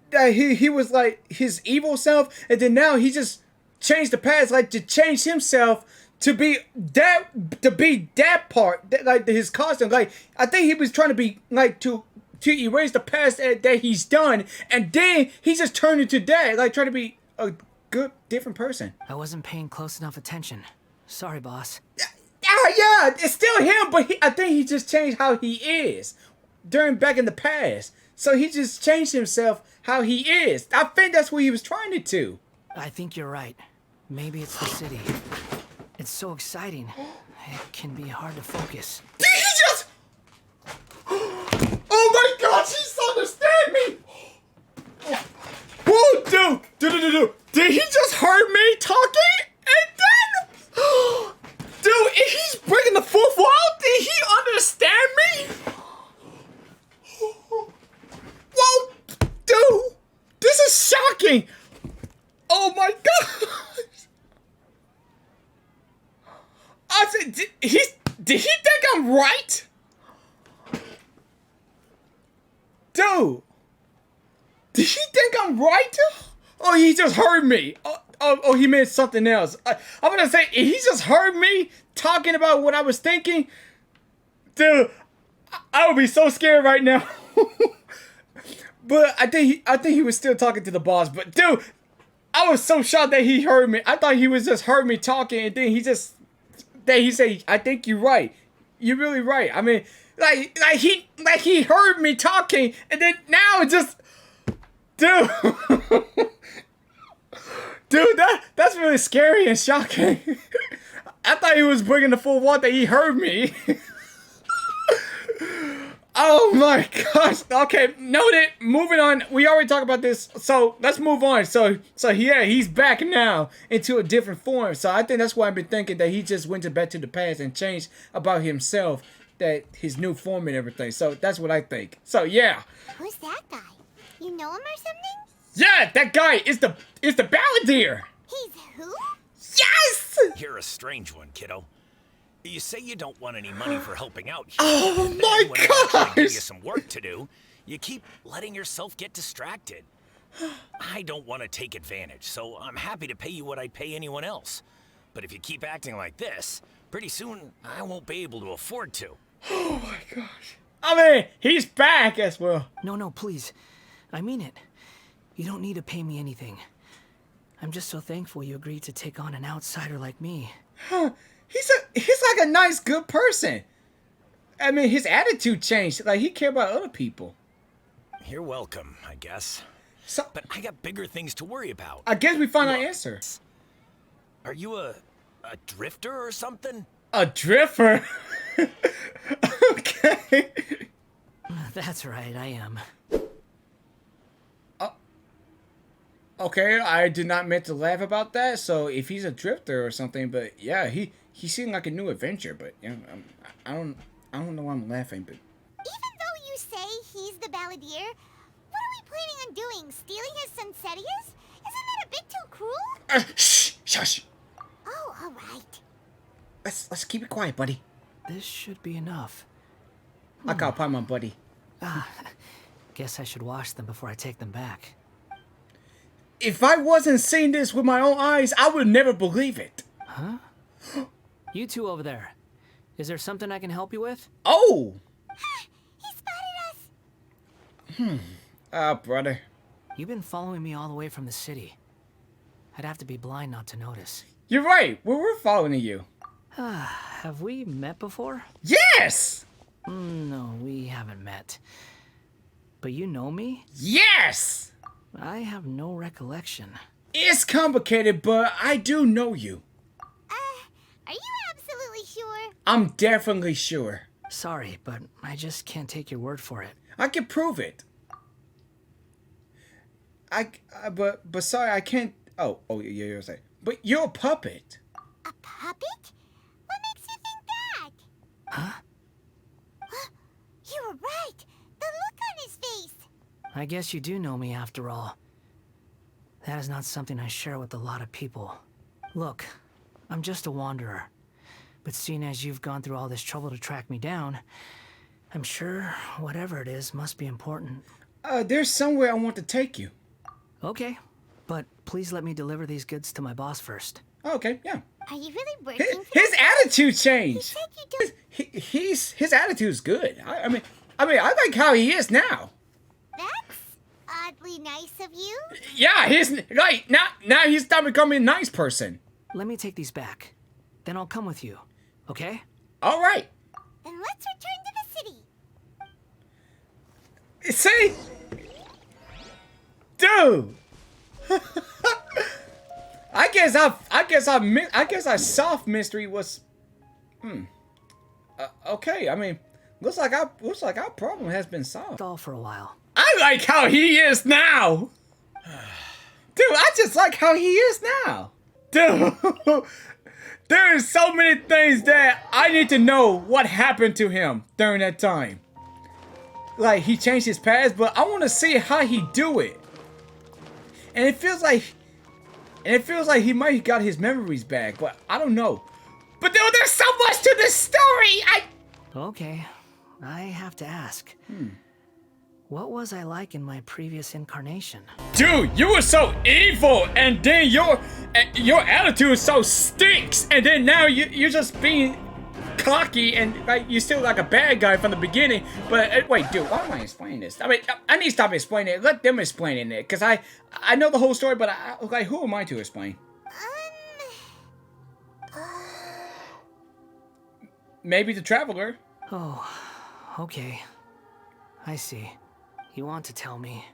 that he was like his evil self, and then now he just changed the past, like to change himself to be that part, like his costume. Like I think he was trying to be like to erase the past that he's done, and then he just turned into that, like trying to be a good different person. I wasn't paying close enough attention. Sorry, boss. Yeah, it's still him, but I think he just changed how he is back in the past. So he just changed himself how he is. I think that's what he was trying to do. I think you're right. Maybe it's the city. It's so exciting. It can be hard to focus. Did he just... Oh my gosh, he's understand me! Whoa, dude! Did he just heard me talking? And then... Dude, he's breaking the fourth wall? Did he understand me? Whoa, dude! This is shocking! Oh my god! I said, did he think I'm right? Dude! Did he think I'm right? Oh, he just heard me. Oh, he meant something else. I'm gonna say, he just heard me talking about what I was thinking. Dude, I would be so scared right now. But I think he was still talking to the boss. But dude, I was so shocked that he heard me. I thought he was just heard me talking, and then he said, "I think you're right. You're really right." I mean, like he heard me talking, and then now it just, dude, that's really scary and shocking. I thought he was bringing the full wall that he heard me. Oh my gosh. Okay, noted. Moving on. We already talked about this, so let's move on. So yeah, he's back now into a different form. So I think that's why I've been thinking that he just went back to the past and changed about himself, that his new form and everything. So that's what I think. So yeah. Who's that guy? You know him or something? Yeah, that guy is the Balladeer. He's who? Yes! You're a strange one, kiddo. You say you don't want any money for helping out here. Oh and then my when I gosh! give you some work to do, you keep letting yourself get distracted. I don't want to take advantage, so I'm happy to pay you what I'd pay anyone else. But if you keep acting like this, pretty soon I won't be able to afford to. Oh my gosh. I mean, he's back as well. No, please. I mean it. You don't need to pay me anything. I'm just so thankful you agreed to take on an outsider like me. Huh. He's like a nice, good person. I mean, his attitude changed. Like, he cared about other people. You're welcome, I guess. So, but I got bigger things to worry about. I guess we found our answer. Are you a drifter or something? A drifter? Okay. That's right, I am. Okay, I did not meant to laugh about that. So if he's a drifter or something, but yeah, he seemed like a new adventure. But you know, I don't know why I'm laughing. But even though you say he's the balladeer, what are we planning on doing? Stealing his Sunsetias? Isn't that a bit too cruel? Shh, shush. Oh, all right. Let's keep it quiet, buddy. This should be enough. I can't find my buddy. Guess I should wash them before I take them back. If I wasn't seeing this with my own eyes, I would never believe it. Huh? You two over there. Is there something I can help you with? Oh! He spotted us! Ah, brother. You've been following me all the way from the city. I'd have to be blind not to notice. You're right. We're following you. Have we met before? Yes! No, we haven't met. But you know me? Yes! I have no recollection. It's complicated, but I do know you. Are you absolutely sure? I'm definitely sure. Sorry, but I just can't take your word for it. I can prove it. But sorry, I can't. Oh, yeah, you're saying. But you're a puppet. A puppet? What makes you think that? Huh? You were right. The look on his face. I guess you do know me after all. That is not something I share with a lot of people. Look, I'm just a wanderer. But seeing as you've gone through all this trouble to track me down, I'm sure whatever it is must be important. There's somewhere I want to take you. Okay, but please let me deliver these goods to my boss first. Okay, yeah. Are you really working for his attitude changed. He said you don't... His attitude's good. I mean, I like how he is now. That's oddly nice of you. Yeah, he's right now. He's starting to become a nice person. Let me take these back. Then I'll come with you. Okay? All right. Then let's return to the city. See, dude. I guess our soft mystery was. Okay. I mean, looks like our problem has been solved. All for a while. I like how he is now. Dude, I just like how he is now. Dude, there is so many things that I need to know what happened to him during that time. Like, he changed his past, but I want to see how he do it. And it feels like he might have got his memories back, but I don't know. But dude, there's so much to this story. Okay, I have to ask. What was I like in my previous incarnation? Dude, you were so evil, and then your attitude so stinks, and then now you're just being cocky, and like you're still like a bad guy from the beginning. But wait, dude, why am I explaining this? I mean, I need to stop explaining it. Let them explain it, cause I know the whole story, but like, who am I to explain? Maybe the traveler. Oh, okay. I see. You want to tell me,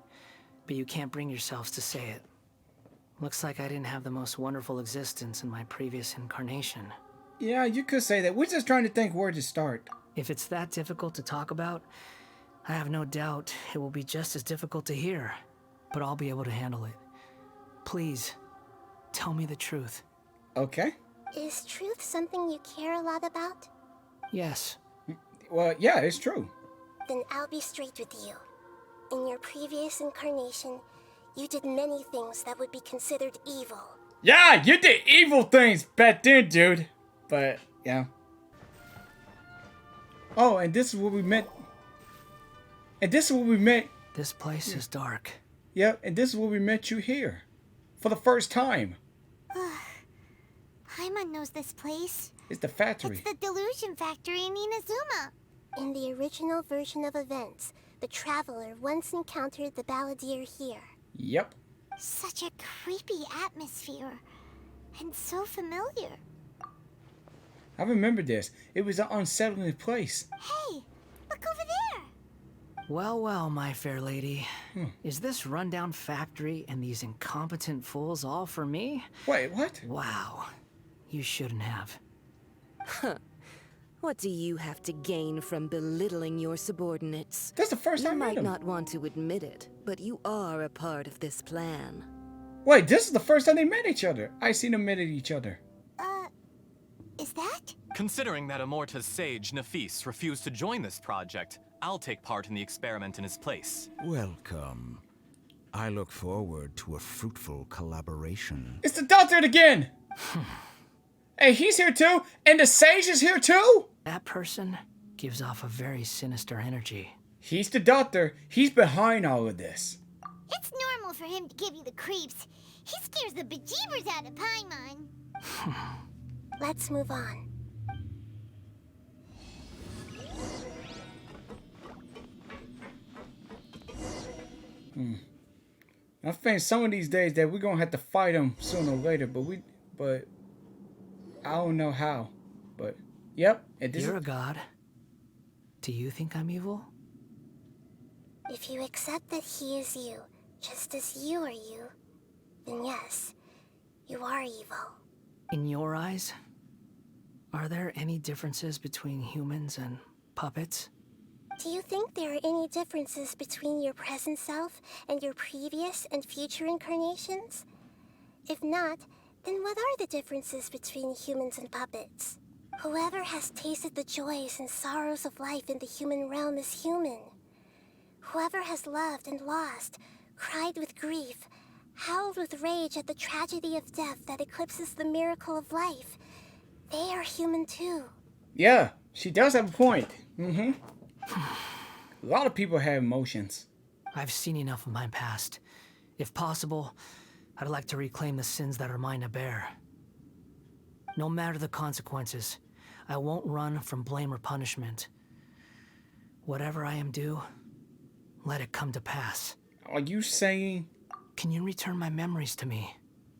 but you can't bring yourselves to say it. Looks like I didn't have the most wonderful existence in my previous incarnation. Yeah, you could say that. We're just trying to think where to start. If it's that difficult to talk about, I have no doubt it will be just as difficult to hear, but I'll be able to handle it. Please, tell me the truth. Okay. Is truth something you care a lot about? Yes. Well, yeah, it's true. Then I'll be straight with you. In your previous incarnation, you did many things that would be considered evil. Yeah, you did evil things back then, dude. But, yeah. Oh, and this is where we met. This place is dark. Yep, and this is where we met you here. For the first time. Paimon knows this place. It's the factory. It's the Delusion Factory in Inazuma. In the original version of events, the Traveler once encountered the Balladeer here. Yep. Such a creepy atmosphere. And so familiar. I remember this. It was an unsettling place. Hey, look over there. Well, well, my fair lady. Is this rundown factory and these incompetent fools all for me? Wait, what? Wow. You shouldn't have. Huh. What do you have to gain from belittling your subordinates? That's the first time I met You him. might not want to admit it, but you are a part of this plan. Wait, this is the first time they met each other. I seen them meet each other. Is that? Considering that Amorta's sage, Nafis, refused to join this project, I'll take part in the experiment in his place. Welcome. I look forward to a fruitful collaboration. It's the doctor again! Hey, he's here too! And the sage is here too! That person gives off a very sinister energy. He's the doctor. He's behind all of this. It's normal for him to give you the creeps. He scares the bejeebers out of Paimon. Let's move on. I think some of these days that we're gonna have to fight him sooner or later, but I don't know how. But yep, You're a god. Do you think I'm evil? If you accept that he is you, just as you are you, then yes, you are evil. In your eyes, are there any differences between humans and puppets? Do you think there are any differences between your present self and your previous and future incarnations? If not, then what are the differences between humans and puppets? Whoever has tasted the joys and sorrows of life in the human realm is human. Whoever has loved and lost, cried with grief, howled with rage at the tragedy of death that eclipses the miracle of life, they are human too. Yeah, she does have a point. A lot of people have emotions. I've seen enough of my past. If possible, I'd like to reclaim the sins that are mine to bear. No matter the consequences, I won't run from blame or punishment. Whatever I am due, let it come to pass. Are you saying... Can you return my memories to me?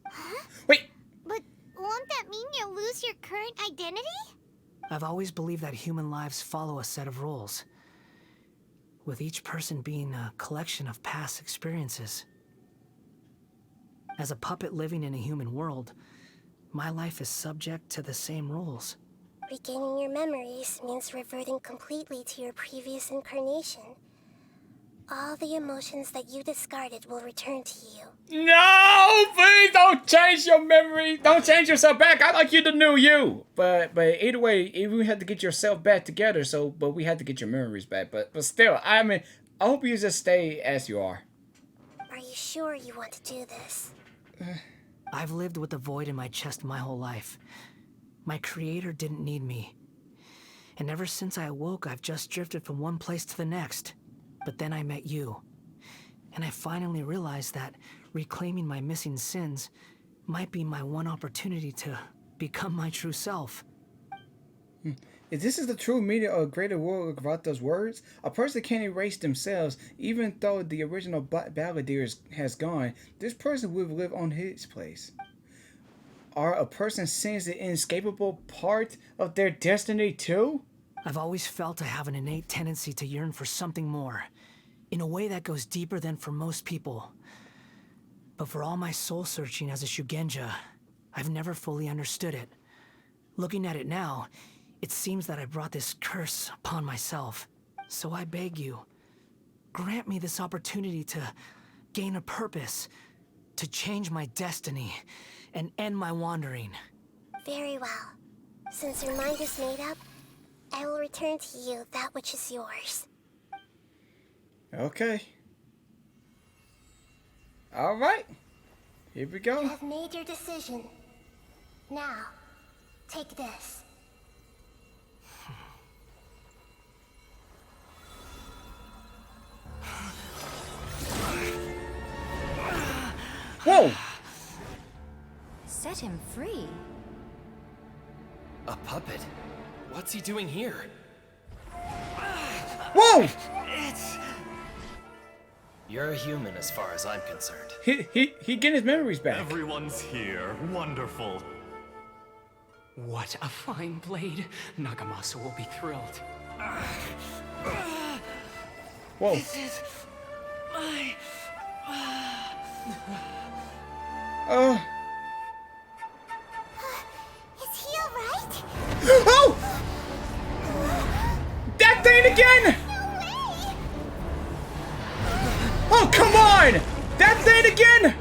Huh? Wait! But won't that mean you'll lose your current identity? I've always believed that human lives follow a set of rules, with each person being a collection of past experiences. As a puppet living in a human world, my life is subject to the same rules. Regaining your memories means reverting completely to your previous incarnation. All the emotions that you discarded will return to you. No! Please don't change your memory! Don't change yourself back! I like you the new you! But either way, you had to get yourself back together, but we had to get your memories back. But still, I mean, I hope you just stay as you are. Are you sure you want to do this? I've lived with a void in my chest my whole life. My creator didn't need me. And ever since I awoke, I've just drifted from one place to the next. But then I met you. And I finally realized that reclaiming my missing sins might be my one opportunity to become my true self. If this is the true meaning of a greater world about those words, a person can't erase themselves. Even though the original balladeer has gone, this person will live on his place. Are a person's sins an inescapable part of their destiny too? I've always felt I have an innate tendency to yearn for something more, in a way that goes deeper than for most people. But for all my soul searching as a Shugenja, I've never fully understood it. Looking at it now, it seems that I brought this curse upon myself. So I beg you, grant me this opportunity to gain a purpose, to change my destiny, and end my wandering. Very well. Since your mind is made up, I will return to you that which is yours. Okay. Alright. Here we go. You have made your decision. Now, take this. Whoa! Set him free. A puppet? What's he doing here? Whoa! You're a human as far as I'm concerned. He getting his memories back. Everyone's here. Wonderful. What a fine blade. Agamerzzz will be thrilled. Whoa. This is my... Is he alright? Oh! That thing again! No way! Oh, come on! That thing again!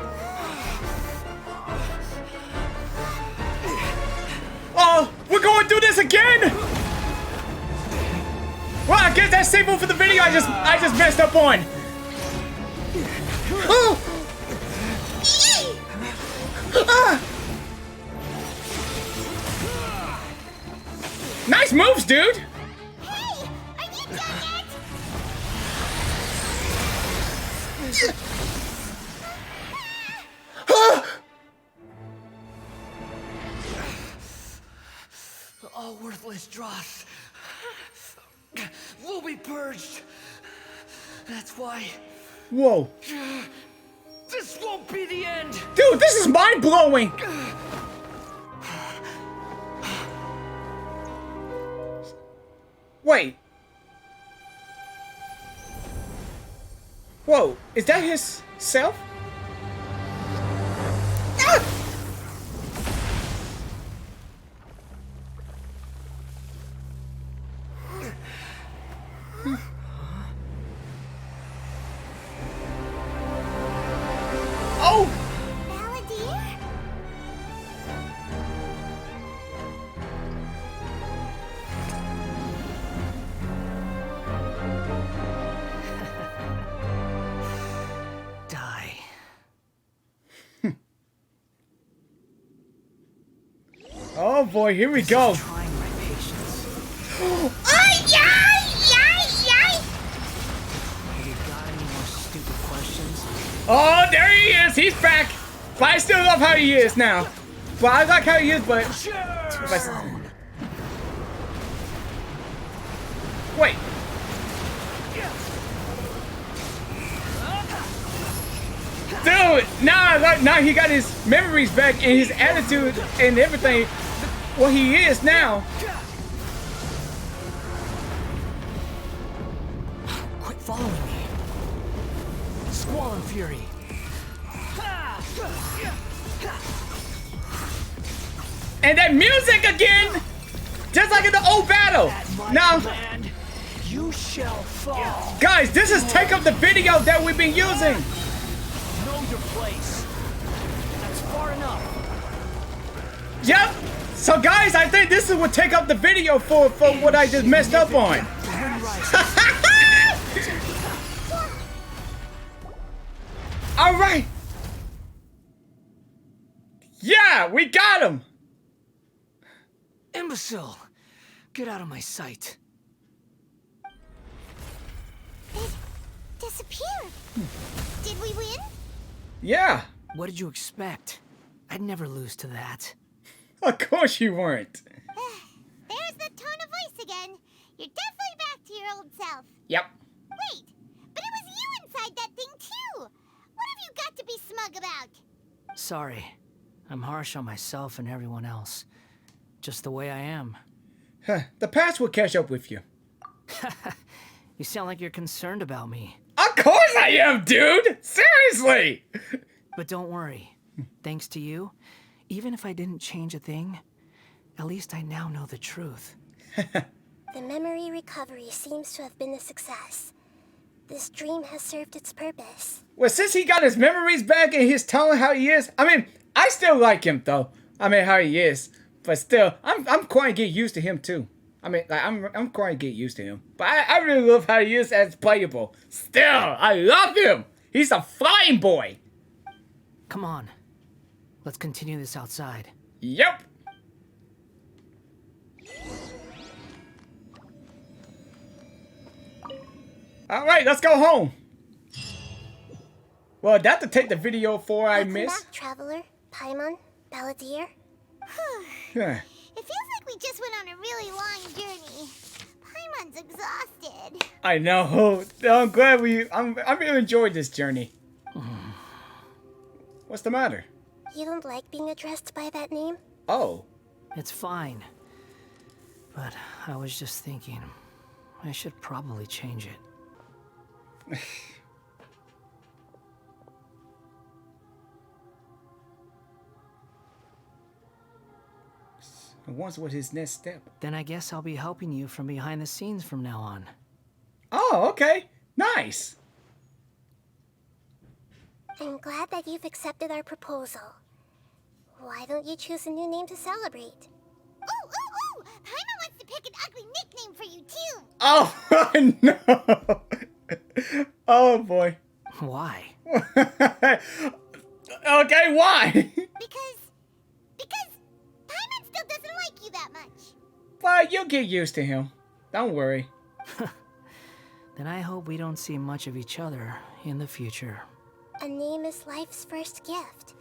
Oh, we're going through this again! Well, I guess that's safe for the video I just messed up on. Oh! Ah! Nice moves, dude! Hey! Are you done yet? All worthless dross will be purged. That's why Whoa. this won't be the end. Dude, this is mind-blowing! Wait. Whoa, is that his self? Ah! Oh! Balladeer? Die. Oh boy, here we go. Trying my patience. Ay, ay, ay, ay! Have you got any more stupid questions? Oh, there he is. He's back. But I still love how he is now. But I like how he is, but... Wait. Dude, now he got his memories back and his attitude and everything. What he is now. Quit following me. Squall and fury. And that music again! Just like in the old battle. Now, Land, you shall fall. guys, this is take up the video that we've been using. Know your place. That's far enough. Yep. So guys, I think this is what take up the video for what I just messed up on. All right. Yeah, we got him. Imbecile! Get out of my sight. It disappeared. Did we win? Yeah. What did you expect? I'd never lose to that. Of course you weren't. There's the tone of voice again. You're definitely back to your old self. Yep. Wait, but it was you inside that thing too. What have you got to be smug about? Sorry. I'm harsh on myself and everyone else. Just the way I am. Huh. The past will catch up with you. You sound like you're concerned about me. Of course I am, dude! Seriously! But don't worry. Thanks to you, even if I didn't change a thing, at least I now know the truth. The memory recovery seems to have been a success. This dream has served its purpose. Well, since he got his memories back and he's telling how he is, I mean, I still like him though. I mean, how he is, but still, I'm quite get used to him too. I mean, like, I'm quite get used to him. But I really love how he is as playable. Still, I love him. He's a fine boy. Come on. Let's continue this outside. Yep. All right, let's go home. Well, that to take the video for I Welcome missed. back, traveler, Paimon, Balladeer. Yeah. It feels like we just went on a really long journey. Paimon's exhausted. I know. I'm glad I really enjoyed this journey. What's the matter? You don't like being addressed by that name? Oh. It's fine. But I was just thinking, I should probably change it. Once was his next step. Then I guess I'll be helping you from behind the scenes from now on. Oh, okay. Nice. I'm glad that you've accepted our proposal. Why don't you choose a new name to celebrate? Ooh, ooh, ooh! Paimon wants to pick an ugly nickname for you, too! Oh, no. Oh, boy. Why? Okay, why? Because Paimon still doesn't like you that much. Well, you'll get used to him. Don't worry. Then I hope we don't see much of each other in the future. A name is life's first gift.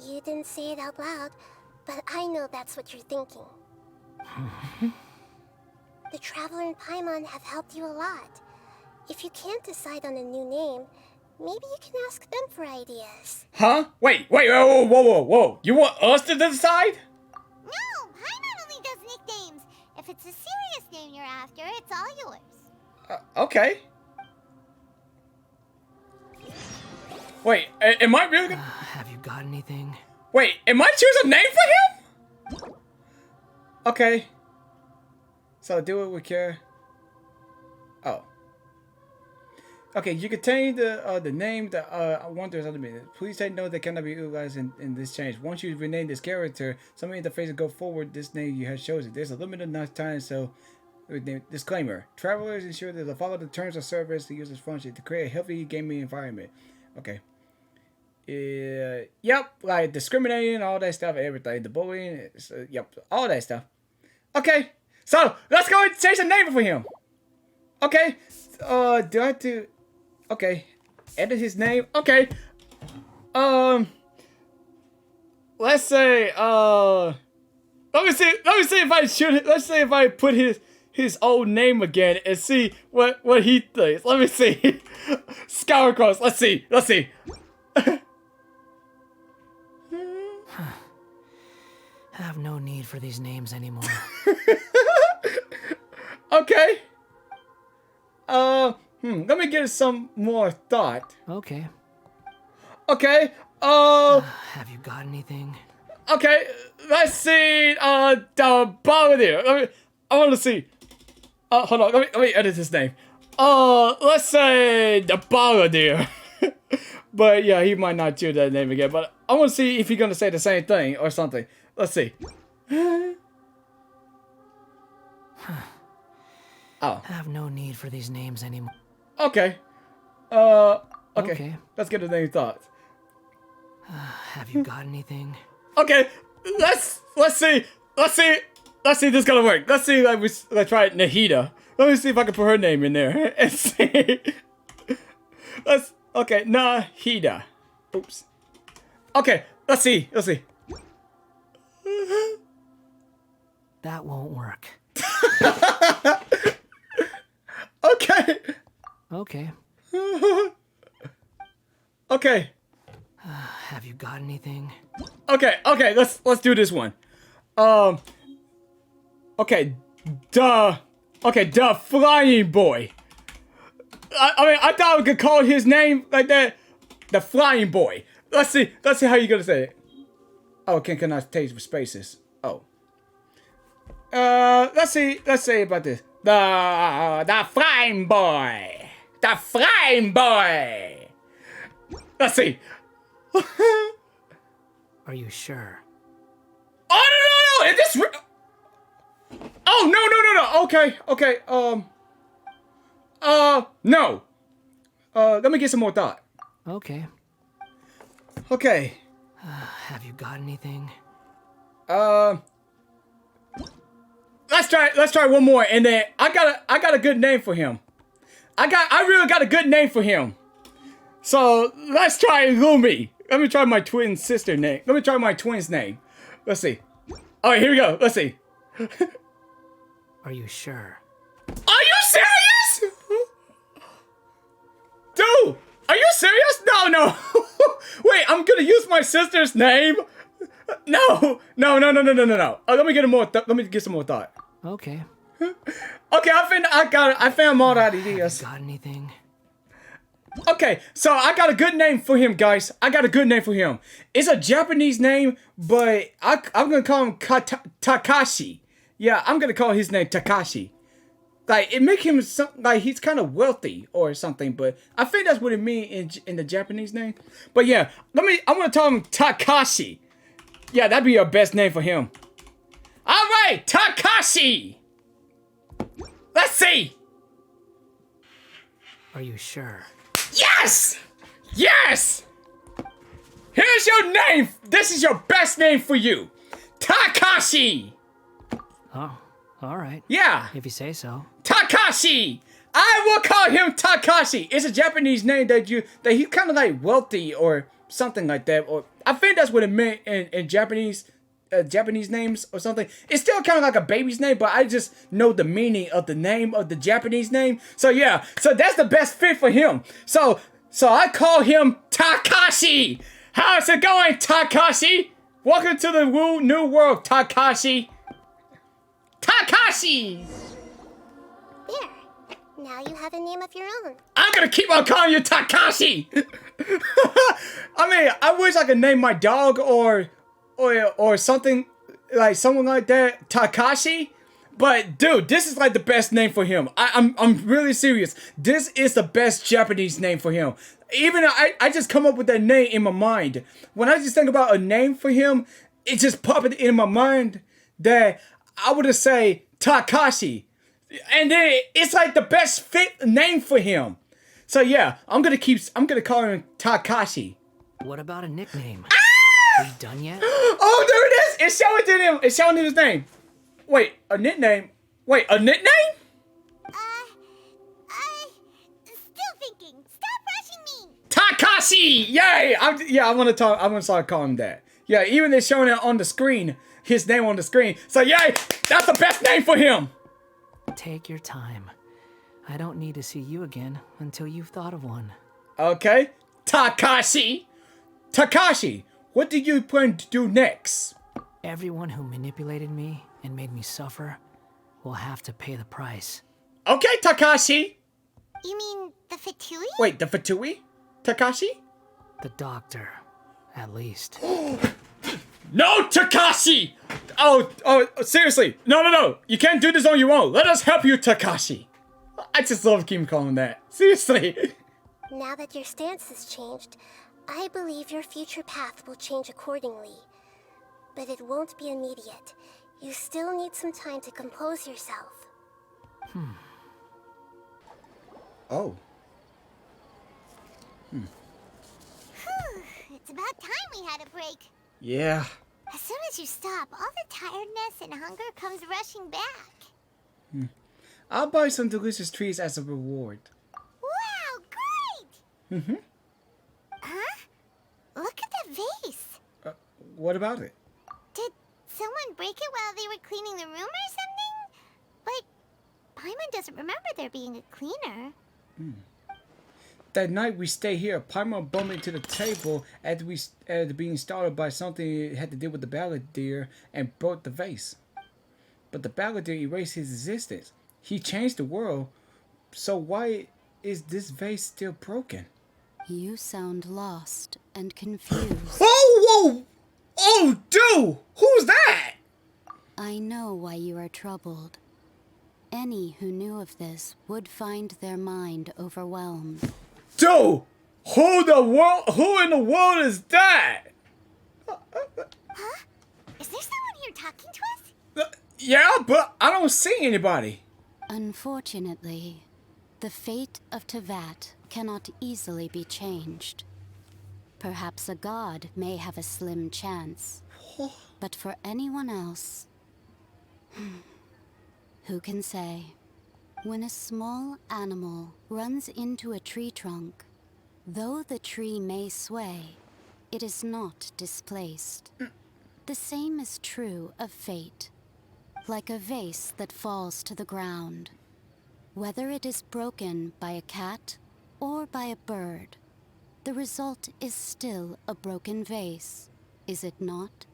You didn't say it out loud, but I know that's what you're thinking. The Traveler and Paimon have helped you a lot. If you can't decide on a new name, maybe you can ask them for ideas. Huh? Wait, whoa. You want us to decide? No, Paimon only does nicknames. If it's a serious name you're after, it's all yours. Okay. Wait, am I really gonna... Have you got anything? Wait, am I choosing a name for him? Okay. So do it with care. Oh. Okay, you can change the name that I want to minute. Please take note that cannot be utilized in this change. Once you rename this character, some interfaces go forward this name you have chosen. There's a limited enough time, so disclaimer. Travelers ensure that they follow the terms of service the user's function to create a healthy gaming environment. Okay. Yep, like discriminating, all that stuff, everything. The bullying, yep, all that stuff. Okay, so let's go and change the name for him. Okay, do I have to? Okay, edit his name. Okay, let's say, let me see if I should. Let's say if I put his old name again and see what he thinks. Let me see. Scour Cross. Let's see. I have no need for these names anymore. Okay. Let me give it some more thought. Okay. Okay. Have you got anything? Okay. Let's see. The Bombardier. I want to see. Hold on. Let me edit his name. Let's say the Bombardier. But yeah, he might not choose that name again. But I want to see if he's gonna say the same thing or something. Let's see. Oh. I have no need for these names anymore. Okay. Okay. Let's get the name thoughts. Have you got anything? Okay. Let's see. Let's see if this is gonna work. Let's see. Let's try it. Nahida. Let me see if I can put her name in there and see. Okay. Nahida. Oops. Okay. Let's see. That won't work. Okay. Okay. Have you got anything? Okay. Let's do this one. Okay. The Flying Boy. I thought we could call his name like that. The Flying Boy. Let's see how you're gonna say it. Oh, cannot taste for spaces. Oh. Let's see about this. The Flying Boy. The Flying Boy. Let's see. Are you sure? Oh no! Is this? Oh no! Okay. No. Let me get some more thought. Okay. Have you got anything? Let's try one more, and then I got a good name for him. I really got a good name for him. So let's try Lumi. Let me try my twin sister name. Let me try my twin's name. Let's see. All right, here we go. Let's see. Are you sure? Are you serious? Dude, are you serious? No. Wait, I'm gonna use my sister's name? No. Let me get let me get some more thought. Okay. Okay, I found more ideas. Got anything? Okay, so I got a good name for him, guys. I got a good name for him. It's a Japanese name, but I'm gonna call him Takashi. Yeah, I'm gonna call his name Takashi. Like, it make him like he's kind of wealthy or something, but I think that's what it means in the Japanese name. But yeah, I'm gonna tell him Takashi. Yeah, that'd be your best name for him. All right, Takashi. Let's see. Are you sure? Yes! Yes! Here's your name. This is your best name for you. Takashi. Oh, all right. Yeah. If you say so. Takashi. I will call him Takashi. It's a Japanese name that he's kind of like wealthy or something like that. Or I think that's what it meant in Japanese names or something. It's still kind of like a baby's name, but I just know the meaning of the name of the Japanese name. So yeah, so that's the best fit for him. So I call him Takashi. How's it going, Takashi? Welcome to the new world, Takashi. Takashi. There. Now you have a name of your own. I'm gonna keep on calling you Takashi. I mean, I wish I could name my dog or something like someone like that, Takashi. But dude, this is like the best name for him. I'm really serious. This is the best Japanese name for him. Even I just come up with that name in my mind. When I just think about a name for him, it just popped in my mind that I would say Takashi. And then it's like the best fit name for him. So yeah, I'm gonna call him Takashi. What about a nickname? Ah! Are you done yet? Oh, there it is! It's showing to him. It's showing him his name. Wait, a nickname? Wait, a nickname? Still thinking. Stop rushing me. Takashi! Yay! I want to start calling him that. Yeah, even they're showing it on the screen, his name on the screen. So yay! That's the best name for him. Take your time. I don't need to see you again until you've thought of one. Okay, Takashi. Takashi, what do you plan to do next? Everyone who manipulated me and made me suffer will have to pay the price. Okay, Takashi. You mean the Fatui? Wait, the Fatui? Takashi? The doctor, at least. No, Takashi! Oh, seriously. No. You can't do this on your own. Let us help you, Takashi. I just love keep calling that. Seriously. Now that your stance has changed, I believe your future path will change accordingly. But it won't be immediate. You still need some time to compose yourself. Oh. It's about time we had a break. Yeah. As soon as you stop, all the tiredness and hunger comes rushing back. I'll buy some delicious trees as a reward. Wow, great! Huh? Look at that vase. What about it? Did someone break it while they were cleaning the room or something? But Paimon doesn't remember there being a cleaner. That night we stay here, Paimon bumped into the table after being startled by something that had to do with the balladeer and broke the vase. But the balladeer erased his existence. He changed the world. So why is this vase still broken? You sound lost and confused. Oh, whoa! Oh, dude! Who's that? I know why you are troubled. Any who knew of this would find their mind overwhelmed. Dude! Who in the world is that? Huh? Is there someone here talking to us? Yeah, but I don't see anybody. Unfortunately, the fate of Tevat cannot easily be changed. Perhaps a god may have a slim chance. But for anyone else, who can say? When a small animal runs into a tree trunk, though the tree may sway, it is not displaced. The same is true of fate. Like a vase that falls to the ground. Whether it is broken by a cat or by a bird, the result is still a broken vase, is it not?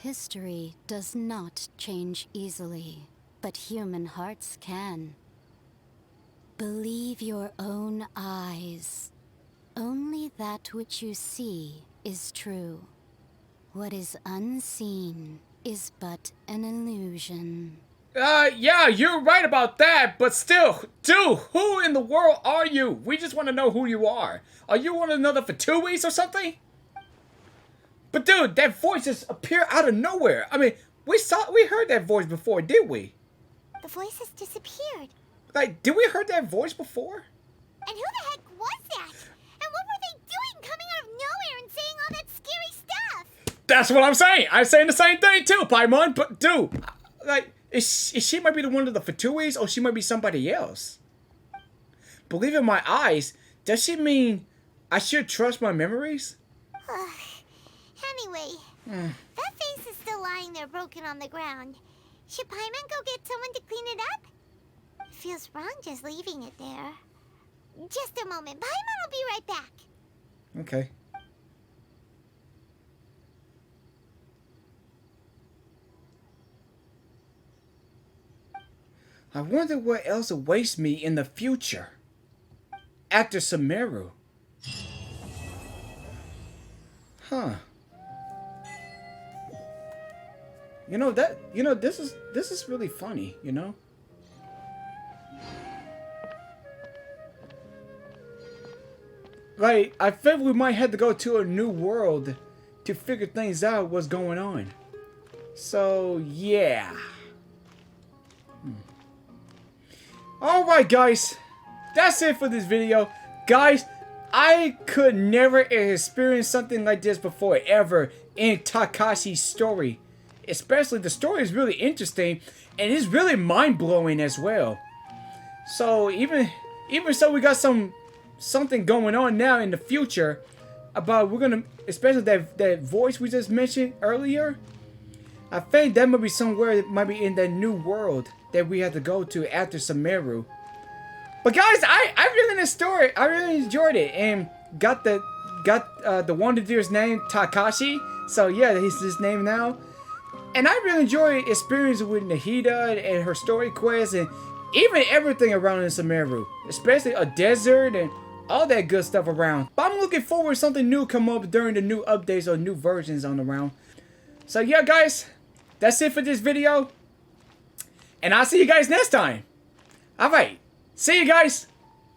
history does not change easily, but human hearts can. Believe your own eyes. Only that which you see is true. What is unseen is but an illusion. Yeah, you're right about that, but still, dude, who in the world are you? We just want to know who you are. Are you one of another for 2 weeks or something? But dude, that voice just appeared out of nowhere. I mean, we heard that voice before, did we? The voice has disappeared. Like, did we heard that voice before? And who the heck was that? And what were they doing coming out of nowhere and saying all that scary stuff? That's what I'm saying. I'm saying the same thing too, Paimon. But dude, like, is she might be the one of the Fatuis, or she might be somebody else. Believe in my eyes. Does she mean I should trust my memories? Anyway, that face is still lying there broken on the ground. Should Paimon go get someone to clean it up? It feels wrong just leaving it there. Just a moment. Paimon will be right back. Okay. I wonder what else awaits me in the future. After Sumeru. Huh. This is really funny, you know? Like, I feel we might have to go to a new world to figure things out what's going on. So, yeah. Alright, guys. That's it for this video. Guys, I could never experience something like this before, ever, in Takashi's story. Especially, the story is really interesting, and it's really mind-blowing as well. So, even so, we got something going on now in the future about, especially that voice we just mentioned earlier. I think that might be somewhere that might be in that new world that we have to go to after Sumeru. But guys, I really enjoyed I really enjoyed it, and got the Wonder Deer's name, Takashi. So yeah, he's his name now. And I really enjoyed experiencing with Nahida and her story quest, and even everything around in Sumeru, especially a desert and all that good stuff around. But I'm looking forward to something new come up during the new updates or new versions on around. So yeah, guys, that's it for this video, and I'll see you guys next time. All right, see you guys.